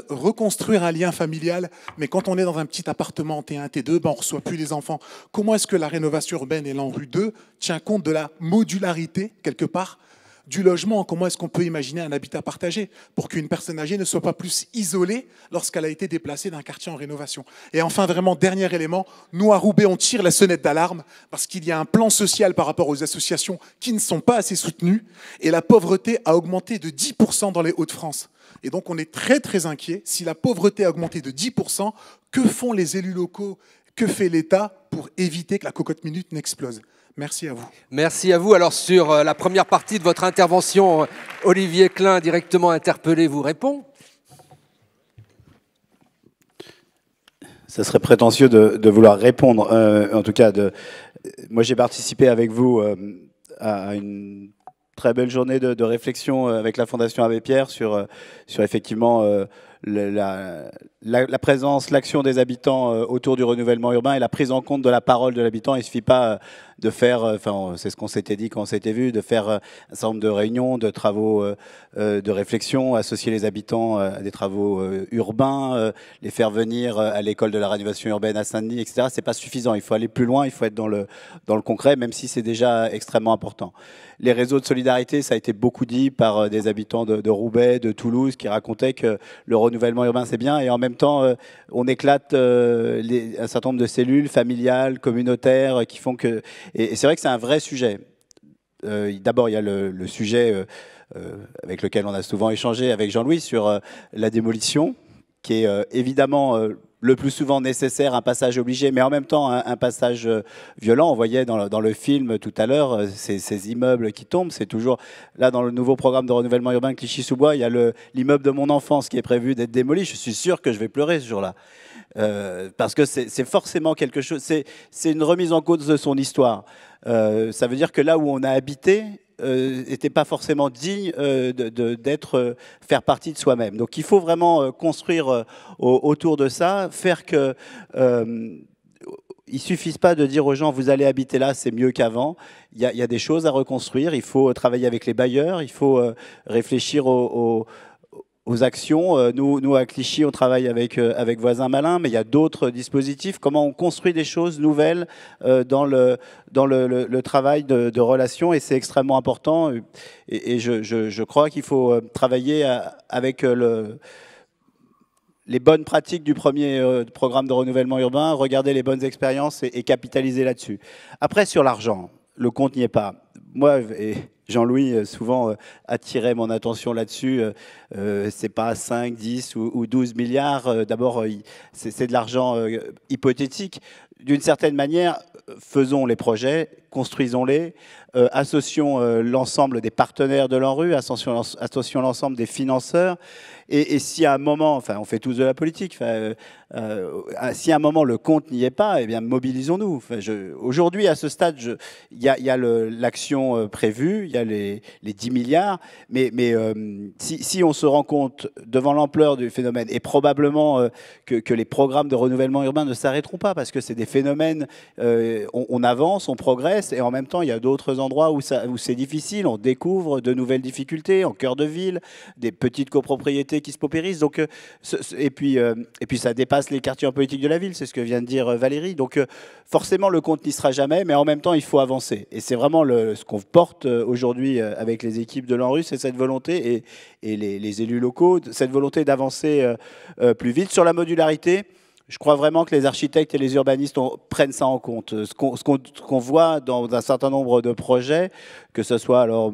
reconstruire un lien familial, mais quand on est dans un petit appartement T1, T2, ben on ne reçoit plus les enfants. Comment est-ce que la rénovation urbaine et l'ANRU 2 tient compte de la modularité, quelque part, du logement. Comment est-ce qu'on peut imaginer un habitat partagé pour qu'une personne âgée ne soit pas plus isolée lorsqu'elle a été déplacée d'un quartier en rénovation? Et enfin, vraiment, dernier élément, nous à Roubaix, on tire la sonnette d'alarme parce qu'il y a un plan social par rapport aux associations qui ne sont pas assez soutenues et la pauvreté a augmenté de 10% dans les Hauts-de-France. Et donc, on est très, très inquiet. Si la pauvreté a augmenté de 10%, que font les élus locaux? Que fait l'État pour éviter que la cocotte minute n'explose? Merci à vous. Merci à vous. Alors, sur la première partie de votre intervention, Olivier Klein, directement interpellé, vous répond. Ça serait prétentieux de vouloir répondre. En tout cas, moi, j'ai participé avec vous à une très belle journée de réflexion avec la Fondation Abbé Pierre sur effectivement la présence, l'action des habitants autour du renouvellement urbain et la prise en compte de la parole de l'habitant. Il ne suffit pas de faire, enfin c'est ce qu'on s'était dit quand on s'était vu, de faire un certain nombre de réunions, de travaux de réflexion, associer les habitants à des travaux urbains, les faire venir à l'école de la rénovation urbaine à Saint-Denis, etc. C'est pas suffisant, il faut aller plus loin, il faut être dans le concret, même si c'est déjà extrêmement important. Les réseaux de solidarité, ça a été beaucoup dit par des habitants de Roubaix, de Toulouse, qui racontaient que le renouvellement urbain c'est bien, et en même temps on éclate un certain nombre de cellules familiales, communautaires, qui font que... Et c'est vrai que c'est un vrai sujet. D'abord, il y a le sujet avec lequel on a souvent échangé avec Jean-Louis sur la démolition, qui est évidemment le plus souvent nécessaire, un passage obligé, mais en même temps un passage violent. On voyait dans le film tout à l'heure ces immeubles qui tombent. C'est toujours, là dans le nouveau programme de renouvellement urbain Clichy-sous-Bois, il y a l'immeuble de mon enfance qui est prévu d'être démoli. Je suis sûr que je vais pleurer ce jour-là. Parce que c'est forcément quelque chose, c'est une remise en cause de son histoire. Ça veut dire que là où on a habité n'était pas forcément digne faire partie de soi-même. Donc il faut vraiment construire autour de ça, faire que il suffise pas de dire aux gens vous allez habiter là, c'est mieux qu'avant. Il y a des choses à reconstruire. Il faut travailler avec les bailleurs. Il faut réfléchir aux actions. Nous, à Clichy, on travaille avec Voisins Malins, mais il y a d'autres dispositifs. Comment on construit des choses nouvelles dans le travail de relations, et c'est extrêmement important. Et je crois qu'il faut travailler avec les bonnes pratiques du premier programme de renouvellement urbain, regarder les bonnes expériences et capitaliser là-dessus. Après, sur l'argent, le compte n'y est pas. Moi, et Jean-Louis souvent attirait mon attention là-dessus. C'est pas 5, 10 ou 12 milliards. D'abord, c'est de l'argent hypothétique. D'une certaine manière, faisons les projets, construisons-les, associons l'ensemble des partenaires de l'ANRU, associons l'ensemble des financeurs. Et si à un moment, enfin on fait tous de la politique, si à un moment le compte n'y est pas, eh bien mobilisons-nous. Enfin, aujourd'hui, à ce stade, il y a l'action prévue, il y a les 10 milliards, mais si on se rend compte devant l'ampleur du phénomène, et probablement que les programmes de renouvellement urbain ne s'arrêteront pas, parce que c'est des phénomènes, on avance, on progresse, et en même temps, il y a d'autres endroits où c'est difficile, on découvre de nouvelles difficultés, en cœur de ville, des petites copropriétés qui se paupérisent, donc, et puis ça dépasse les quartiers en politique de la ville, c'est ce que vient de dire Valérie, donc forcément le compte n'y sera jamais, mais en même temps il faut avancer, et c'est vraiment ce qu'on porte aujourd'hui avec les équipes de l'ANRU, c'est cette volonté, et les élus locaux, cette volonté d'avancer plus vite. Sur la modularité, je crois vraiment que les architectes et les urbanistes prennent ça en compte. Ce qu'on voit dans un certain nombre de projets, que ce soit alors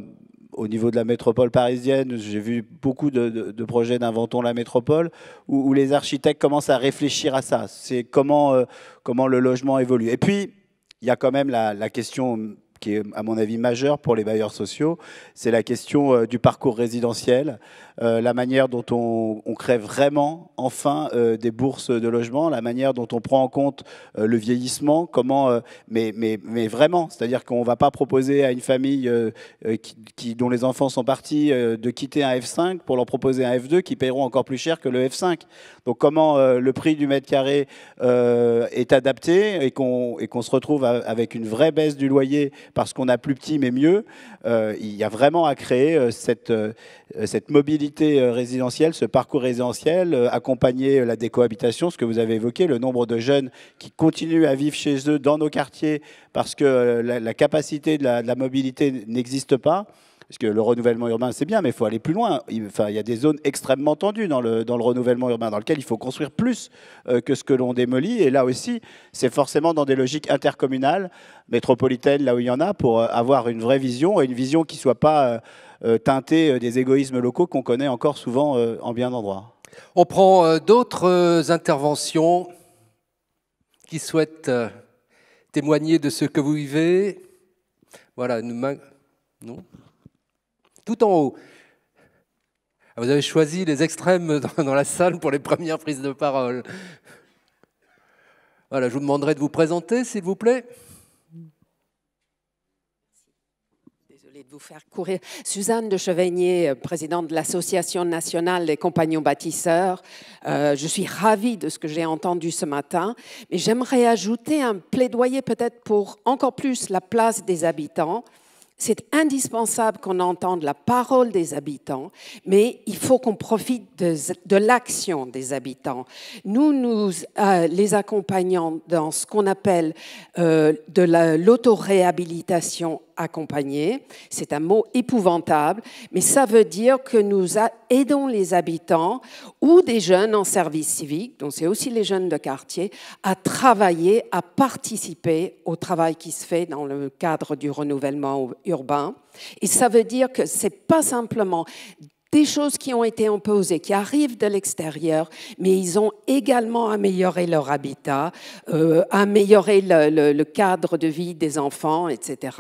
au niveau de la métropole parisienne, j'ai vu beaucoup de projets d'Inventons la métropole, où les architectes commencent à réfléchir à ça. C'est comment le logement évolue. Et puis, il y a quand même la question qui est à mon avis majeure pour les bailleurs sociaux, c'est la question du parcours résidentiel, la manière dont on crée vraiment, enfin, des bourses de logement, la manière dont on prend en compte le vieillissement, comment, mais vraiment, c'est-à-dire qu'on ne va pas proposer à une famille dont les enfants sont partis de quitter un F5 pour leur proposer un F2 qui paieront encore plus cher que le F5. Donc comment le prix du mètre carré est adapté et qu'on se retrouve avec une vraie baisse du loyer parce qu'on a plus petit mais mieux. Il y a vraiment à créer cette mobilité résidentielle, ce parcours résidentiel, accompagner la décohabitation, ce que vous avez évoqué, le nombre de jeunes qui continuent à vivre chez eux dans nos quartiers parce que la capacité de la mobilité n'existe pas. Parce que le renouvellement urbain, c'est bien, mais il faut aller plus loin. Il y a des zones extrêmement tendues dans le renouvellement urbain, dans lequel il faut construire plus que ce que l'on démolit. Et là aussi, c'est forcément dans des logiques intercommunales, métropolitaines, là où il y en a, pour avoir une vraie vision, et une vision qui ne soit pas teintée des égoïsmes locaux qu'on connaît encore souvent en bien d'endroits. On prend d'autres interventions qui souhaitent témoigner de ce que vous vivez. Voilà, une main. Non ? Tout en haut. Vous avez choisi les extrêmes dans la salle pour les premières prises de parole. Voilà, je vous demanderai de vous présenter, s'il vous plaît. Désolée de vous faire courir. Suzanne de Chevigné, présidente de l'Association nationale des compagnons bâtisseurs. Je suis ravie de ce que j'ai entendu ce matin, mais j'aimerais ajouter un plaidoyer peut-être pour encore plus la place des habitants. C'est indispensable qu'on entende la parole des habitants, mais il faut qu'on profite de l'action des habitants. Nous les accompagnons dans ce qu'on appelle de l'autoréhabilitation accompagnée. C'est un mot épouvantable, mais ça veut dire que nous aidons les habitants ou des jeunes en service civique, donc c'est aussi les jeunes de quartier, à travailler, à participer au travail qui se fait dans le cadre du renouvellement urbain. Et ça veut dire que ce n'est pas simplement des choses qui ont été imposées, qui arrivent de l'extérieur, mais ils ont également amélioré leur habitat, amélioré le cadre de vie des enfants, etc.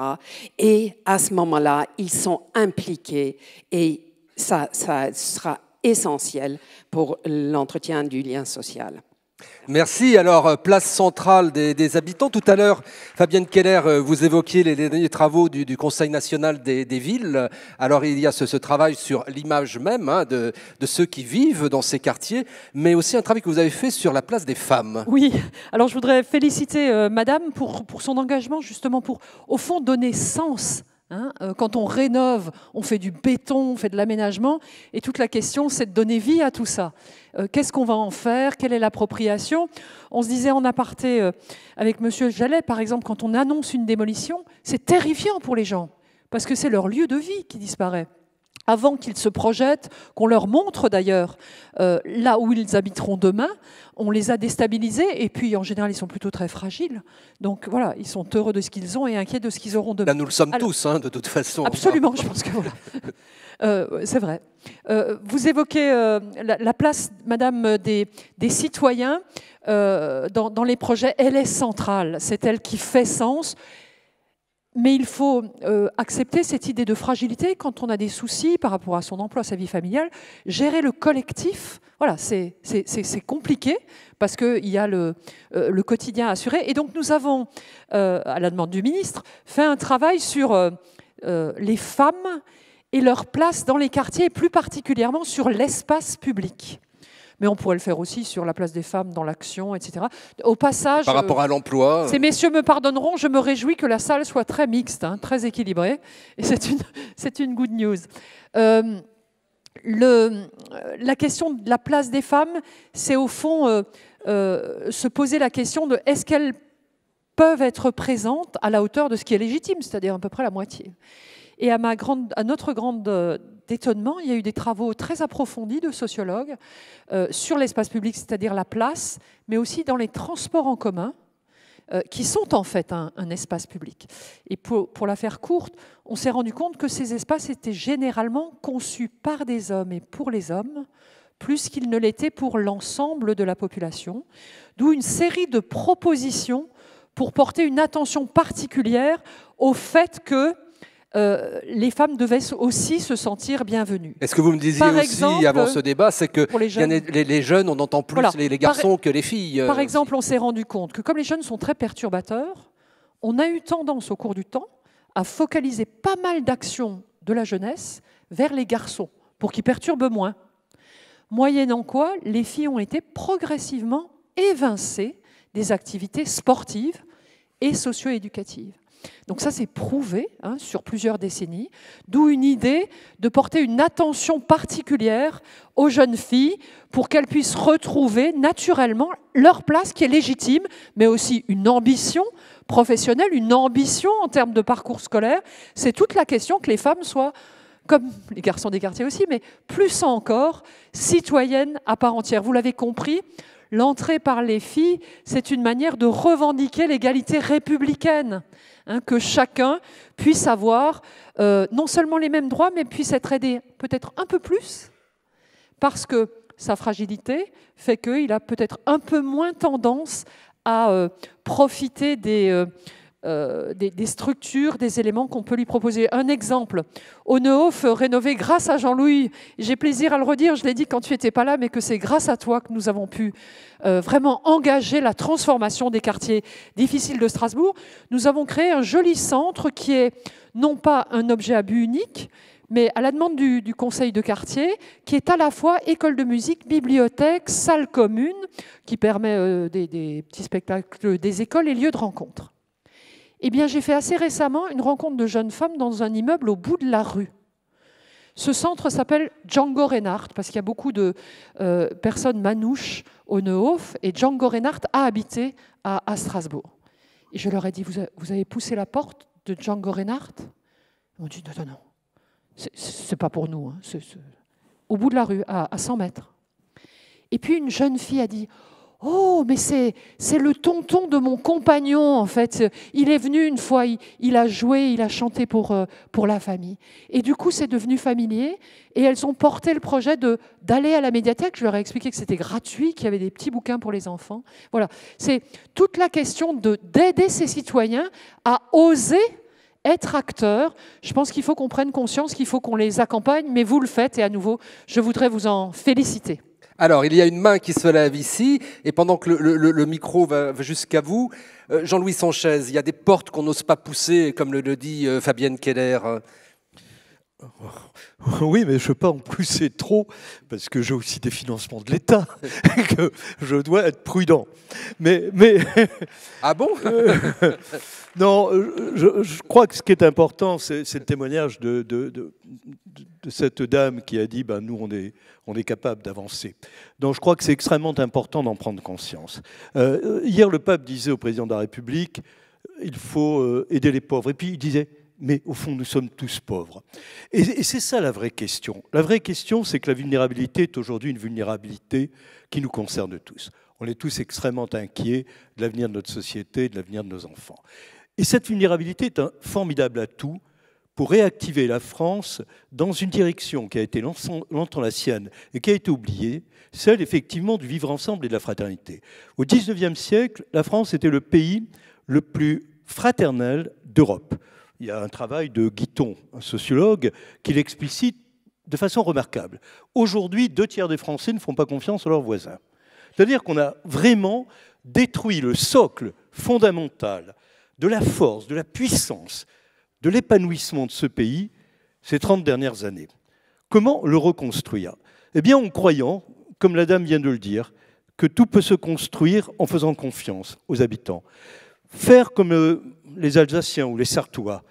Et à ce moment-là, ils sont impliqués et ça sera essentiel pour l'entretien du lien social. Merci. Alors, place centrale des habitants. Tout à l'heure, Fabienne Keller, vous évoquiez les derniers travaux du Conseil national des villes. Alors, il y a ce travail sur l'image même de ceux qui vivent dans ces quartiers, mais aussi un travail que vous avez fait sur la place des femmes. Oui. Alors, je voudrais féliciter Madame pour son engagement, justement, pour, au fond, donner sens. Quand on rénove, on fait du béton, on fait de l'aménagement, et toute la question, c'est de donner vie à tout ça. Qu'est-ce qu'on va en faire? Quelle est l'appropriation? On se disait en aparté avec Monsieur Jallet, par exemple, quand on annonce une démolition, c'est terrifiant pour les gens, parce que c'est leur lieu de vie qui disparaît. Avant qu'ils se projettent, qu'on leur montre d'ailleurs là où ils habiteront demain, on les a déstabilisés et puis en général ils sont plutôt très fragiles. Donc voilà, ils sont heureux de ce qu'ils ont et inquiets de ce qu'ils auront demain. Là, nous le sommes tous, de toute façon. Absolument, je pense que voilà. C'est vrai. Vous évoquez la place, Madame, des citoyens dans les projets. Elle est centrale, c'est elle qui fait sens. Mais il faut accepter cette idée de fragilité quand on a des soucis par rapport à son emploi, sa vie familiale. Gérer le collectif, voilà, c'est compliqué parce qu'il y a le quotidien à assurer. Et donc nous avons, à la demande du ministre, fait un travail sur les femmes et leur place dans les quartiers, et plus particulièrement sur l'espace public. Mais on pourrait le faire aussi sur la place des femmes dans l'action, etc. Au passage, par rapport à l'emploi, ces messieurs me pardonneront, je me réjouis que la salle soit très mixte, très équilibrée, et c'est une good news. La question de la place des femmes, c'est au fond se poser la question de est-ce qu'elles peuvent être présentes à la hauteur de ce qui est légitime, c'est-à-dire à peu près la moitié. Et à notre grande étonnement, il y a eu des travaux très approfondis de sociologues sur l'espace public, c'est-à-dire la place, mais aussi dans les transports en commun, qui sont en fait un espace public. Et pour la faire courte, on s'est rendu compte que ces espaces étaient généralement conçus par des hommes et pour les hommes, plus qu'ils ne l'étaient pour l'ensemble de la population, d'où une série de propositions pour porter une attention particulière au fait que les femmes devaient aussi se sentir bienvenues. Est-ce que vous me disiez aussi, avant ce débat, c'est que les jeunes, on entend plus les garçons que les filles. Par exemple, on s'est rendu compte que comme les jeunes sont très perturbateurs, on a eu tendance au cours du temps à focaliser pas mal d'actions de la jeunesse vers les garçons, pour qu'ils perturbent moins. Moyennant quoi, les filles ont été progressivement évincées des activités sportives et socio-éducatives. Donc ça, c'est prouvé sur plusieurs décennies, d'où une idée de porter une attention particulière aux jeunes filles pour qu'elles puissent retrouver naturellement leur place qui est légitime, mais aussi une ambition professionnelle, une ambition en termes de parcours scolaire. C'est toute la question que les femmes soient comme les garçons des quartiers aussi, mais plus encore citoyennes à part entière. Vous l'avez compris, l'entrée par les filles, c'est une manière de revendiquer l'égalité républicaine, hein, que chacun puisse avoir non seulement les mêmes droits, mais puisse être aidé peut-être un peu plus, parce que sa fragilité fait qu'il a peut-être un peu moins tendance à profiter des structures, des éléments qu'on peut lui proposer. Un exemple, Onnehoff rénové grâce à Jean-Louis. J'ai plaisir à le redire, je l'ai dit quand tu n'étais pas là, mais que c'est grâce à toi que nous avons pu vraiment engager la transformation des quartiers difficiles de Strasbourg. Nous avons créé un joli centre qui est non pas un objet à but unique, mais à la demande du conseil de quartier, qui est à la fois école de musique, bibliothèque, salle commune, qui permet des petits spectacles des écoles et lieux de rencontre. Eh bien, j'ai fait assez récemment une rencontre de jeunes femmes dans un immeuble au bout de la rue. Ce centre s'appelle Django Reinhardt, parce qu'il y a beaucoup de personnes manouches au Neuhof, et Django Reinhardt a habité à Strasbourg. Et je leur ai dit, vous avez poussé la porte de Django Reinhardt? Ils m'ont dit, non, non, non. C'est pas pour nous, hein. C'est au bout de la rue, à 100 mètres. Et puis une jeune fille a dit, oh, mais c'est le tonton de mon compagnon, en fait. Il est venu une fois, il a joué, il a chanté pour la famille. Et du coup, c'est devenu familier. Et elles ont porté le projet d'aller à la médiathèque. Je leur ai expliqué que c'était gratuit, qu'il y avait des petits bouquins pour les enfants. Voilà. C'est toute la question d'aider ces citoyens à oser être acteurs. Je pense qu'il faut qu'on prenne conscience, qu'il faut qu'on les accompagne, mais vous le faites, et à nouveau, je voudrais vous en féliciter. Alors, il y a une main qui se lève ici, et pendant que le micro va jusqu'à vous, Jean-Louis Sanchez, il y a des portes qu'on n'ose pas pousser, comme le dit Fabienne Keller. Oui, mais je ne veux pas en pousser trop, parce que j'ai aussi des financements de l'État, et que je dois être prudent. Mais ah bon? Non, je crois que ce qui est important, c'est le témoignage de cette dame qui a dit ben, nous, on est capable d'avancer. Donc je crois que c'est extrêmement important d'en prendre conscience. Hier, le pape disait au président de la République il faut aider les pauvres. Et puis il disait mais au fond, nous sommes tous pauvres. Et c'est ça la vraie question. La vraie question, c'est que la vulnérabilité est aujourd'hui une vulnérabilité qui nous concerne tous. On est tous extrêmement inquiets de l'avenir de notre société, de l'avenir de nos enfants. Et cette vulnérabilité est un formidable atout pour réactiver la France dans une direction qui a été longtemps la sienne et qui a été oubliée, celle effectivement du vivre ensemble et de la fraternité. Au XIXe siècle, la France était le pays le plus fraternel d'Europe. Il y a un travail de Guiton, un sociologue, qui l'explicite de façon remarquable. Aujourd'hui, 2 tiers des Français ne font pas confiance à leurs voisins. C'est-à-dire qu'on a vraiment détruit le socle fondamental de la force, de la puissance, de l'épanouissement de ce pays ces 30 dernières années. Comment le reconstruire? Eh bien, en croyant, comme la dame vient de le dire, que tout peut se construire en faisant confiance aux habitants. Faire comme les Alsaciens ou les Sarthois,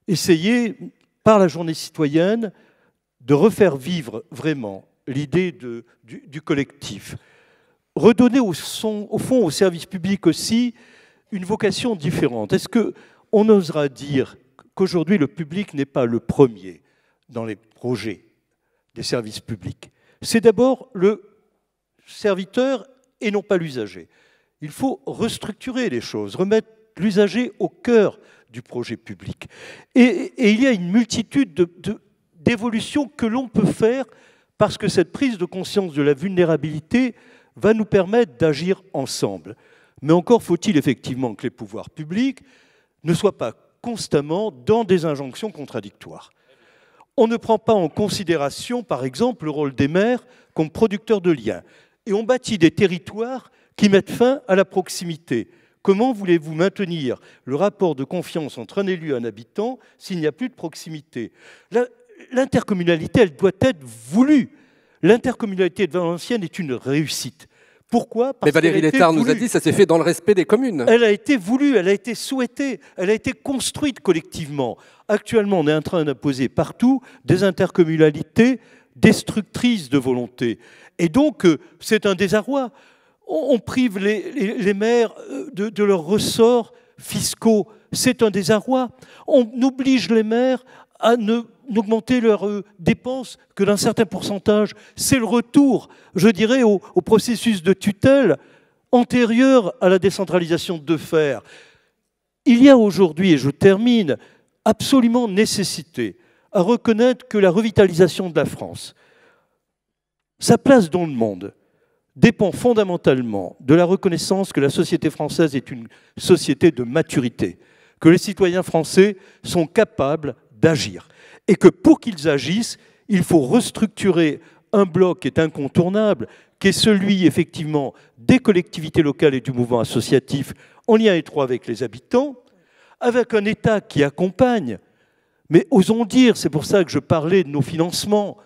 essayer, par la journée citoyenne, de refaire vivre vraiment l'idée du collectif. Redonner au fond au service public aussi une vocation différente. Est-ce qu'on osera dire qu'aujourd'hui le public n'est pas le premier dans les projets des services publics? C'est d'abord le serviteur et non pas l'usager. Il faut restructurer les choses, remettre l'usager au cœur du projet public. Et il y a une multitude d'évolutions que l'on peut faire parce que cette prise de conscience de la vulnérabilité va nous permettre d'agir ensemble. Mais encore faut-il effectivement que les pouvoirs publics ne soient pas constamment dans des injonctions contradictoires. On ne prend pas en considération, par exemple, le rôle des maires comme producteurs de liens. Et on bâtit des territoires qui mettent fin à la proximité. Comment voulez-vous maintenir le rapport de confiance entre un élu et un habitant s'il n'y a plus de proximité? L'intercommunalité, elle doit être voulue. L'intercommunalité de Valenciennes est une réussite. Pourquoi? Parce Mais Valérie Létard nous a dit que ça s'est fait dans le respect des communes. Elle a été voulue, elle a été souhaitée, elle a été construite collectivement. Actuellement, on est en train d'imposer partout des intercommunalités destructrices de volonté. Et donc, c'est un désarroi. On prive les maires de leurs ressorts fiscaux. C'est un désarroi. On oblige les maires à ne n'augmenter leurs dépenses que d'un certain pourcentage. C'est le retour, je dirais, au processus de tutelle antérieur à la décentralisation de faire. Il y a aujourd'hui, et je termine, absolument nécessité à reconnaître que la revitalisation de la France, sa place dans le monde, dépend fondamentalement de la reconnaissance que la société française est une société de maturité, que les citoyens français sont capables d'agir, et que pour qu'ils agissent, il faut restructurer un bloc qui est incontournable, qui est celui, effectivement, des collectivités locales et du mouvement associatif, en lien étroit avec les habitants, avec un État qui accompagne. Mais osons dire, c'est pour ça que je parlais de nos financements,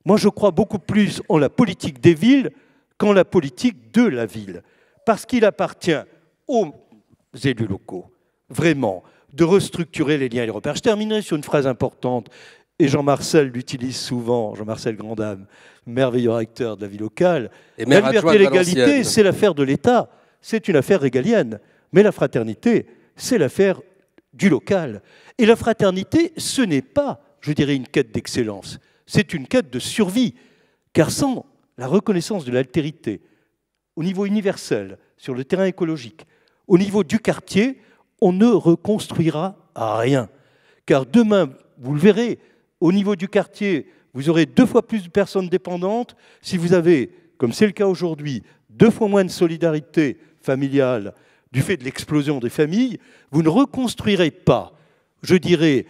moi je crois beaucoup plus en la politique des villes qu'en la politique de la ville, parce qu'il appartient aux élus locaux, vraiment, de restructurer les liens et les repères. Je terminerai sur une phrase importante, et Jean-Marcel l'utilise souvent, Jean-Marcel Grandame, merveilleux acteur de la vie locale. Et la liberté et l'égalité, c'est l'affaire de l'État, c'est une affaire régalienne. Mais la fraternité, c'est l'affaire du local. Et la fraternité, ce n'est pas, je dirais, une quête d'excellence, c'est une quête de survie. Car sans la reconnaissance de l'altérité, au niveau universel, sur le terrain écologique, au niveau du quartier, on ne reconstruira rien. Car demain, vous le verrez, au niveau du quartier, vous aurez 2 fois plus de personnes dépendantes. Si vous avez, comme c'est le cas aujourd'hui, 2 fois moins de solidarité familiale du fait de l'explosion des familles, vous ne reconstruirez pas, je dirais,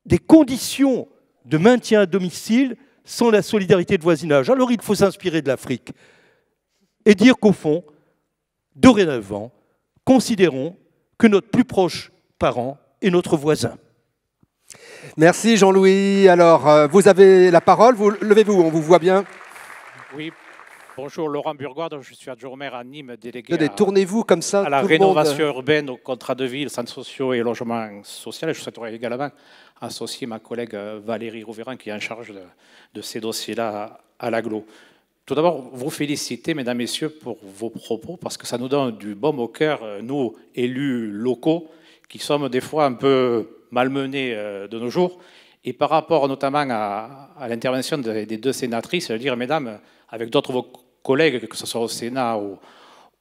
des conditions de maintien à domicile sans la solidarité de voisinage. Alors il faut s'inspirer de l'Afrique et dire qu'au fond, dorénavant, considérons que notre plus proche parent est notre voisin. Merci Jean-Louis. Alors, vous avez la parole. Levez-vous, on vous voit bien. Oui, bonjour, Laurent Burgoide, je suis adjoint au maire à Nîmes, délégué tournez-vous comme ça, à la rénovation urbaine, aux contrats de ville, centres sociaux et logements sociaux. Je souhaiterais également associer ma collègue Valérie Rouvéran, qui est en charge de ces dossiers-là à l'AGLO. Tout d'abord, vous féliciter, mesdames, messieurs, pour vos propos, parce que ça nous donne du baume au cœur, nous, élus locaux, qui sommes des fois un peu malmenés de nos jours. Et par rapport notamment à l'intervention des 2 sénatrices, je veux dire, mesdames, avec d'autres de vos collègues, que ce soit au Sénat ou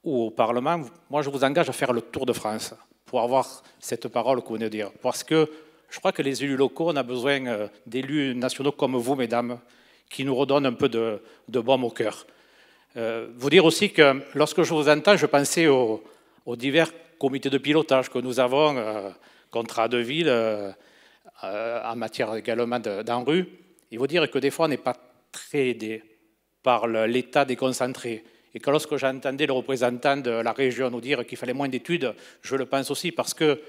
au Parlement, moi je vous engage à faire le tour de France pour avoir cette parole que vous venez de dire. Parce que je crois que les élus locaux, on a besoin d'élus nationaux comme vous, mesdames, qui nous redonnent un peu de baume au cœur. Vous dire aussi que lorsque je vous entends, je pensais aux divers comités de pilotage que nous avons, contrats de ville, en matière également d'ANRU. Il faut dire que des fois, on n'est pas très aidé par l'État déconcentré. Et que lorsque j'entendais le représentant de la région nous dire qu'il fallait moins d'études, je le pense aussi parce que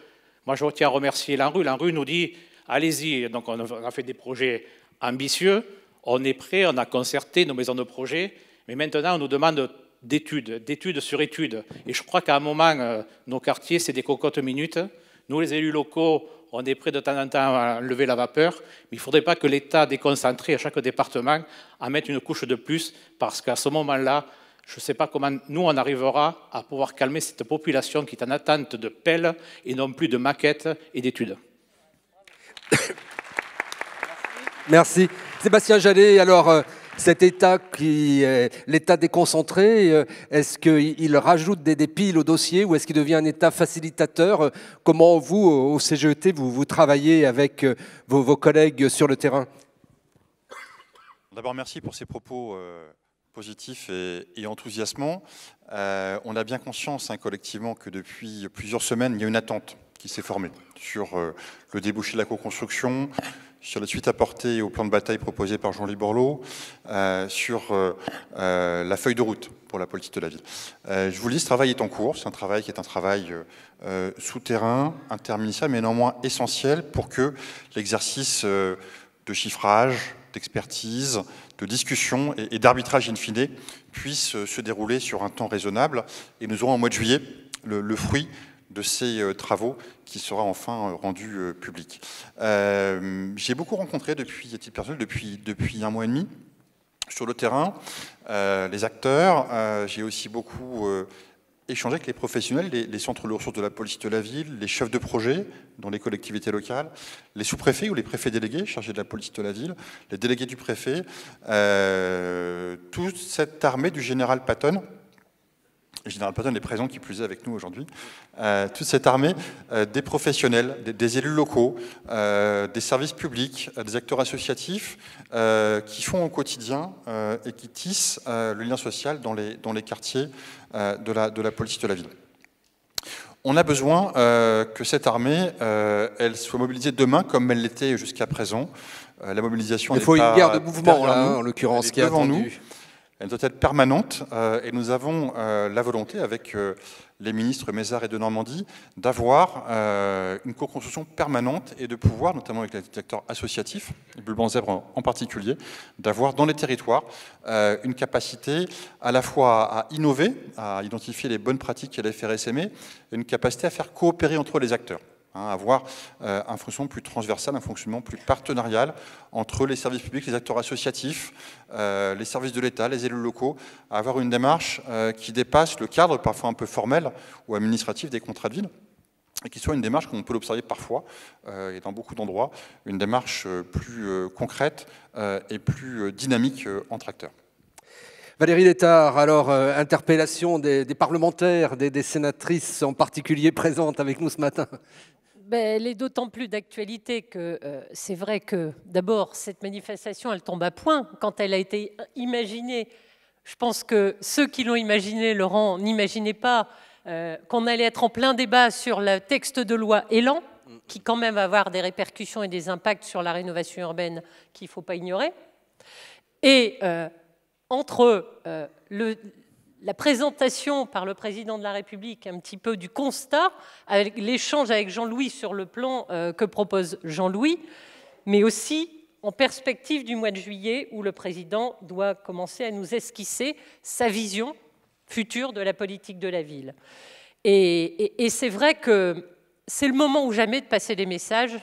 moi, je tiens à remercier l'ANRU. L'ANRU nous dit, allez-y. Donc, on a fait des projets ambitieux, on est prêt, on a concerté nos maisons de projet, mais maintenant, on nous demande d'études sur études. Et je crois qu'à un moment, nos quartiers, c'est des cocottes minutes. Nous, les élus locaux, on est prêts de temps en temps à lever la vapeur, mais il ne faudrait pas que l'État déconcentré à chaque département en mette une couche de plus, parce qu'à ce moment-là, je ne sais pas comment nous, on arrivera à pouvoir calmer cette population qui est en attente de pelles et non plus de maquettes et d'études. Merci. Sébastien Jallet, alors cet État qui est l'État déconcentré, est-ce qu'il rajoute des piles au dossier ou est-ce qu'il devient un État facilitateur? Comment vous, au CGET, vous travaillez avec vos collègues sur le terrain? D'abord, merci pour ces propos positifs et enthousiasmants. On a bien conscience collectivement que depuis plusieurs semaines, il y a une attente qui s'est formée sur le débouché de la co-construction, sur la suite apportée au plan de bataille proposé par Jean-Louis Borloo, sur la feuille de route pour la politique de la ville. Je vous le dis, ce travail est en cours. C'est un travail qui est un travail souterrain, interministériel, mais néanmoins essentiel pour que l'exercice de chiffrage, d'expertise, de discussion et d'arbitrage in fine puisse se dérouler sur un temps raisonnable. Et nous aurons en mois de juillet le fruit de ces travaux qui sera enfin rendu public. J'ai beaucoup rencontré depuis, à titre personnel, depuis 1 mois et demi sur le terrain, les acteurs. J'ai aussi beaucoup échanger avec les professionnels, les centres de ressources de la police de la ville, les chefs de projet dans les collectivités locales, les sous-préfets ou les préfets délégués chargés de la police de la ville, les délégués du préfet, toute cette armée du général Patton. Le général Patton est présent, qui plus est, avec nous aujourd'hui. Toute cette armée des professionnels, des élus locaux, des services publics, des acteurs associatifs qui font au quotidien et qui tissent le lien social dans les quartiers de la police de la ville. On a besoin que cette armée elle soit mobilisée demain comme elle l'était jusqu'à présent. La mobilisation. Il faut une guerre de mouvement, là, en l'occurrence, qui est devant nous. attendue. Elle doit être permanente et nous avons la volonté, avec les ministres Mézard et de Normandie, d'avoir une co-construction permanente et de pouvoir, notamment avec les acteurs associatifs, les Bulles Blancs Zèbres en particulier, d'avoir dans les territoires une capacité à la fois à innover, à identifier les bonnes pratiques et les faire essaimer, et une capacité à faire coopérer entre les acteurs. Avoir un fonctionnement plus transversal, un fonctionnement plus partenarial entre les services publics, les acteurs associatifs, les services de l'État, les élus locaux, avoir une démarche qui dépasse le cadre parfois un peu formel ou administratif des contrats de ville, et qui soit une démarche, comme on peut l'observer parfois, et dans beaucoup d'endroits, une démarche plus concrète et plus dynamique entre acteurs. Valérie Létard, alors, interpellation des parlementaires, des sénatrices en particulier présentes avec nous ce matin. Ben, elle est d'autant plus d'actualité que c'est vrai que, d'abord, cette manifestation, elle tombe à point. Quand elle a été imaginée, je pense que ceux qui l'ont imaginée, Laurent, n'imaginaient pas qu'on allait être en plein débat sur le texte de loi Élan, qui quand même va avoir des répercussions et des impacts sur la rénovation urbaine qu'il ne faut pas ignorer. Et entre la présentation par le président de la République un petit peu du constat, avec l'échange avec Jean-Louis sur le plan que propose Jean-Louis, mais aussi en perspective du mois de juillet où le président doit commencer à nous esquisser sa vision future de la politique de la ville. Et c'est vrai que c'est le moment ou jamais de passer des messages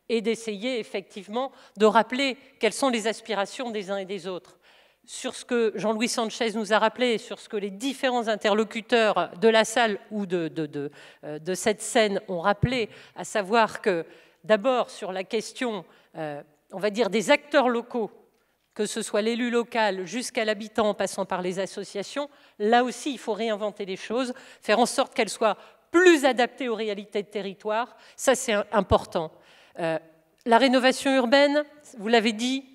et d'essayer effectivement de rappeler quelles sont les aspirations des uns et des autres. Sur ce que Jean-Louis Sanchez nous a rappelé, sur ce que les différents interlocuteurs de la salle ou de cette scène ont rappelé, à savoir que d'abord sur la question, on va dire, des acteurs locaux, que ce soit l'élu local jusqu'à l'habitant en passant par les associations, là aussi il faut réinventer les choses, faire en sorte qu'elles soient plus adaptées aux réalités de territoire, ça c'est important. La rénovation urbaine, vous l'avez dit,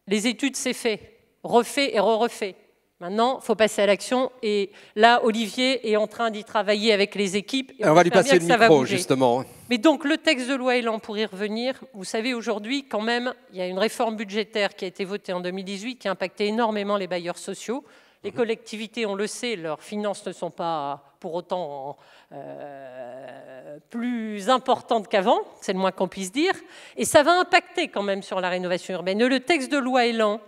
les études c'est fait. Refait et re-refait. Maintenant, il faut passer à l'action. Et là, Olivier est en train d'y travailler avec les équipes. Et on va lui passer le micro, justement. Mais donc, le texte de loi Élan, pour y revenir, vous savez, aujourd'hui, quand même, il y a une réforme budgétaire qui a été votée en 2018 qui a impacté énormément les bailleurs sociaux. Les collectivités, on le sait, leurs finances ne sont pas pour autant plus importantes qu'avant, c'est le moins qu'on puisse dire. Et ça va impacter quand même sur la rénovation urbaine. Et le texte de loi Élan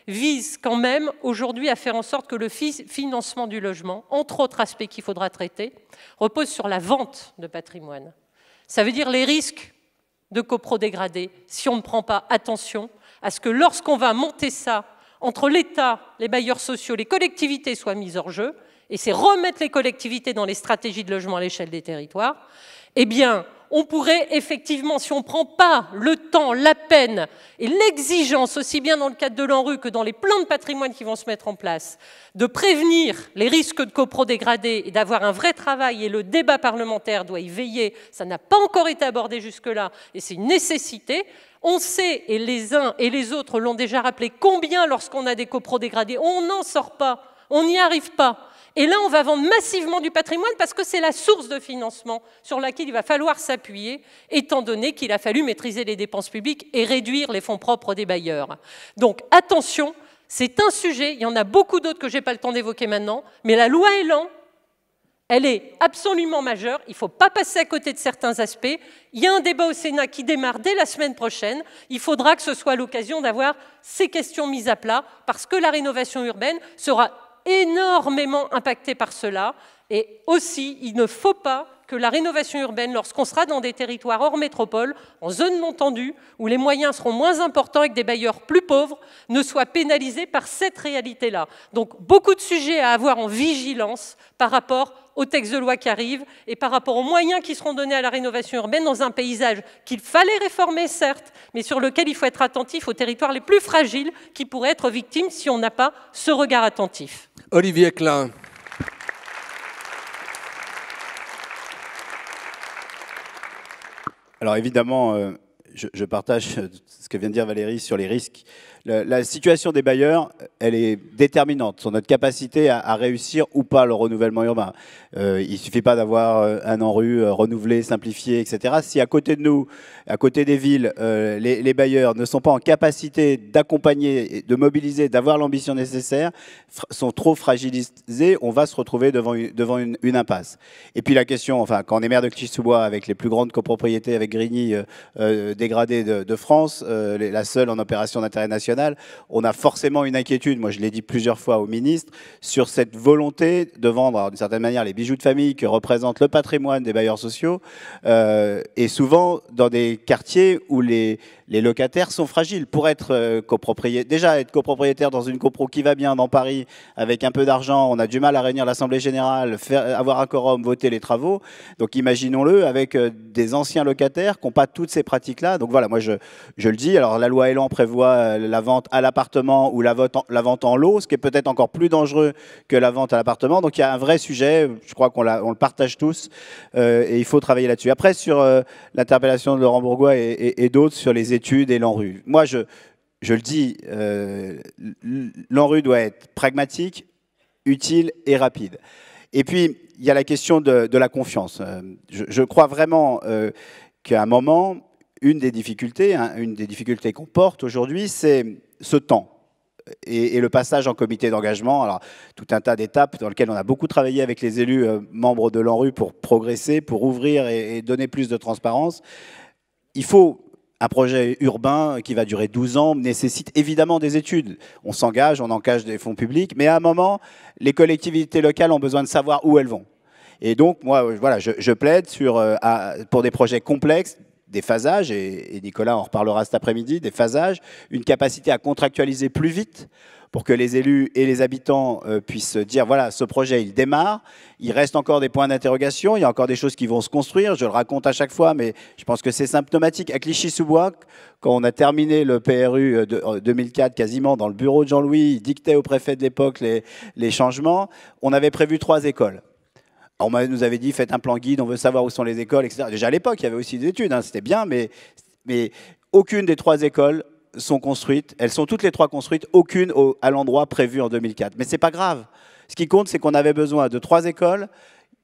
vise quand même aujourd'hui à faire en sorte que le financement du logement, entre autres aspects qu'il faudra traiter, repose sur la vente de patrimoine. Ça veut dire les risques de coprodégradés si on ne prend pas attention à ce que lorsqu'on va monter ça, entre l'État, les bailleurs sociaux, les collectivités soient mises hors jeu, et c'est remettre les collectivités dans les stratégies de logement à l'échelle des territoires, eh bien, on pourrait effectivement, si on ne prend pas le temps, la peine et l'exigence, aussi bien dans le cadre de l'ANRU que dans les plans de patrimoine qui vont se mettre en place, de prévenir les risques de coprodégradés et d'avoir un vrai travail, et le débat parlementaire doit y veiller, ça n'a pas encore été abordé jusque-là, et c'est une nécessité. On sait, et les uns et les autres l'ont déjà rappelé, combien lorsqu'on a des coprodégradés, on n'en sort pas, on n'y arrive pas. Et là, on va vendre massivement du patrimoine parce que c'est la source de financement sur laquelle il va falloir s'appuyer, étant donné qu'il a fallu maîtriser les dépenses publiques et réduire les fonds propres des bailleurs. Donc attention, c'est un sujet, il y en a beaucoup d'autres que je n'ai pas le temps d'évoquer maintenant, mais la loi Élan, elle est absolument majeure, il ne faut pas passer à côté de certains aspects. Il y a un débat au Sénat qui démarre dès la semaine prochaine. Il faudra que ce soit l'occasion d'avoir ces questions mises à plat, parce que la rénovation urbaine sera énormément impacté par cela, et aussi il ne faut pas que la rénovation urbaine, lorsqu'on sera dans des territoires hors métropole, en zone non tendue, où les moyens seront moins importants avec des bailleurs plus pauvres, ne soit pénalisée par cette réalité-là. Donc beaucoup de sujets à avoir en vigilance par rapport aux textes de loi qui arrivent et par rapport aux moyens qui seront donnés à la rénovation urbaine dans un paysage qu'il fallait réformer, certes, mais sur lequel il faut être attentif aux territoires les plus fragiles qui pourraient être victimes si on n'a pas ce regard attentif. Olivier Klein. Alors évidemment, je partage ce que vient de dire Valérie sur les risques. La situation des bailleurs, elle est déterminante sur notre capacité à réussir ou pas le renouvellement urbain. Il ne suffit pas d'avoir un ANRU renouvelé, simplifié, etc. Si à côté de nous, à côté des villes, les bailleurs ne sont pas en capacité d'accompagner, de mobiliser, d'avoir l'ambition nécessaire, sont trop fragilisés, on va se retrouver devant une impasse. Et puis la question, enfin, quand on est maire de Clichy-sous-Bois avec les plus grandes copropriétés avec Grigny dégradées de France, la seule en opération d'intérêt national, on a forcément une inquiétude, moi je l'ai dit plusieurs fois au ministre, sur cette volonté de vendre d'une certaine manière les bijoux de famille que représente le patrimoine des bailleurs sociaux, et souvent dans des quartiers où les locataires sont fragiles. Pour être copropriétaire, déjà être copropriétaire dans une copro qui va bien dans Paris, avec un peu d'argent, on a du mal à réunir l'Assemblée Générale, avoir un quorum, voter les travaux. Donc imaginons-le avec des anciens locataires qui n'ont pas toutes ces pratiques-là. Donc voilà, moi je le dis, alors la loi Elan prévoit la vente à l'appartement ou la vente en lot, ce qui est peut-être encore plus dangereux que la vente à l'appartement. Donc il y a un vrai sujet, je crois qu'on le partage tous, et il faut travailler là-dessus. Après, sur l'interpellation de Laurent Bourgois et d'autres sur les études et l'ANRU. Moi, je le dis, l'ANRU doit être pragmatique, utile et rapide. Et puis, il y a la question de la confiance. Je crois vraiment qu'à un moment, une des difficultés qu'on porte aujourd'hui, c'est ce temps. Et le passage en comité d'engagement, alors tout un tas d'étapes dans lesquelles on a beaucoup travaillé avec les élus membres de l'ANRU pour progresser, pour ouvrir et donner plus de transparence. Il faut un projet urbain qui va durer 12 ans, nécessite évidemment des études. On s'engage, on engage des fonds publics, mais à un moment, les collectivités locales ont besoin de savoir où elles vont. Et donc, moi, voilà, je plaide pour des projets complexes, des phasages, et Nicolas en reparlera cet après-midi, des phasages, une capacité à contractualiser plus vite pour que les élus et les habitants puissent dire, voilà, ce projet, il démarre, il reste encore des points d'interrogation, il y a encore des choses qui vont se construire, je le raconte à chaque fois, mais je pense que c'est symptomatique. À Clichy-sous-Bois, quand on a terminé le PRU de 2004, quasiment dans le bureau de Jean-Louis, il dictait au préfet de l'époque les changements, on avait prévu 3 écoles. On nous avait dit, faites un plan guide, on veut savoir où sont les écoles, etc. Déjà à l'époque, il y avait aussi des études, hein, c'était bien, mais aucune des 3 écoles sont construites. Elles sont toutes les 3 construites, aucune à l'endroit prévu en 2004. Mais ce n'est pas grave. Ce qui compte, c'est qu'on avait besoin de 3 écoles.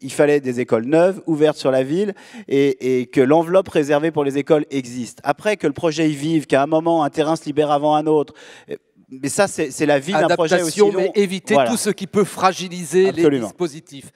Il fallait des écoles neuves, ouvertes sur la ville, et que l'enveloppe réservée pour les écoles existe. Après, que le projet y vive, qu'à un moment, un terrain se libère avant un autre... Mais ça, c'est la vie d'un projet aussi long. Mais éviter tout ce qui peut fragiliser les dispositifs.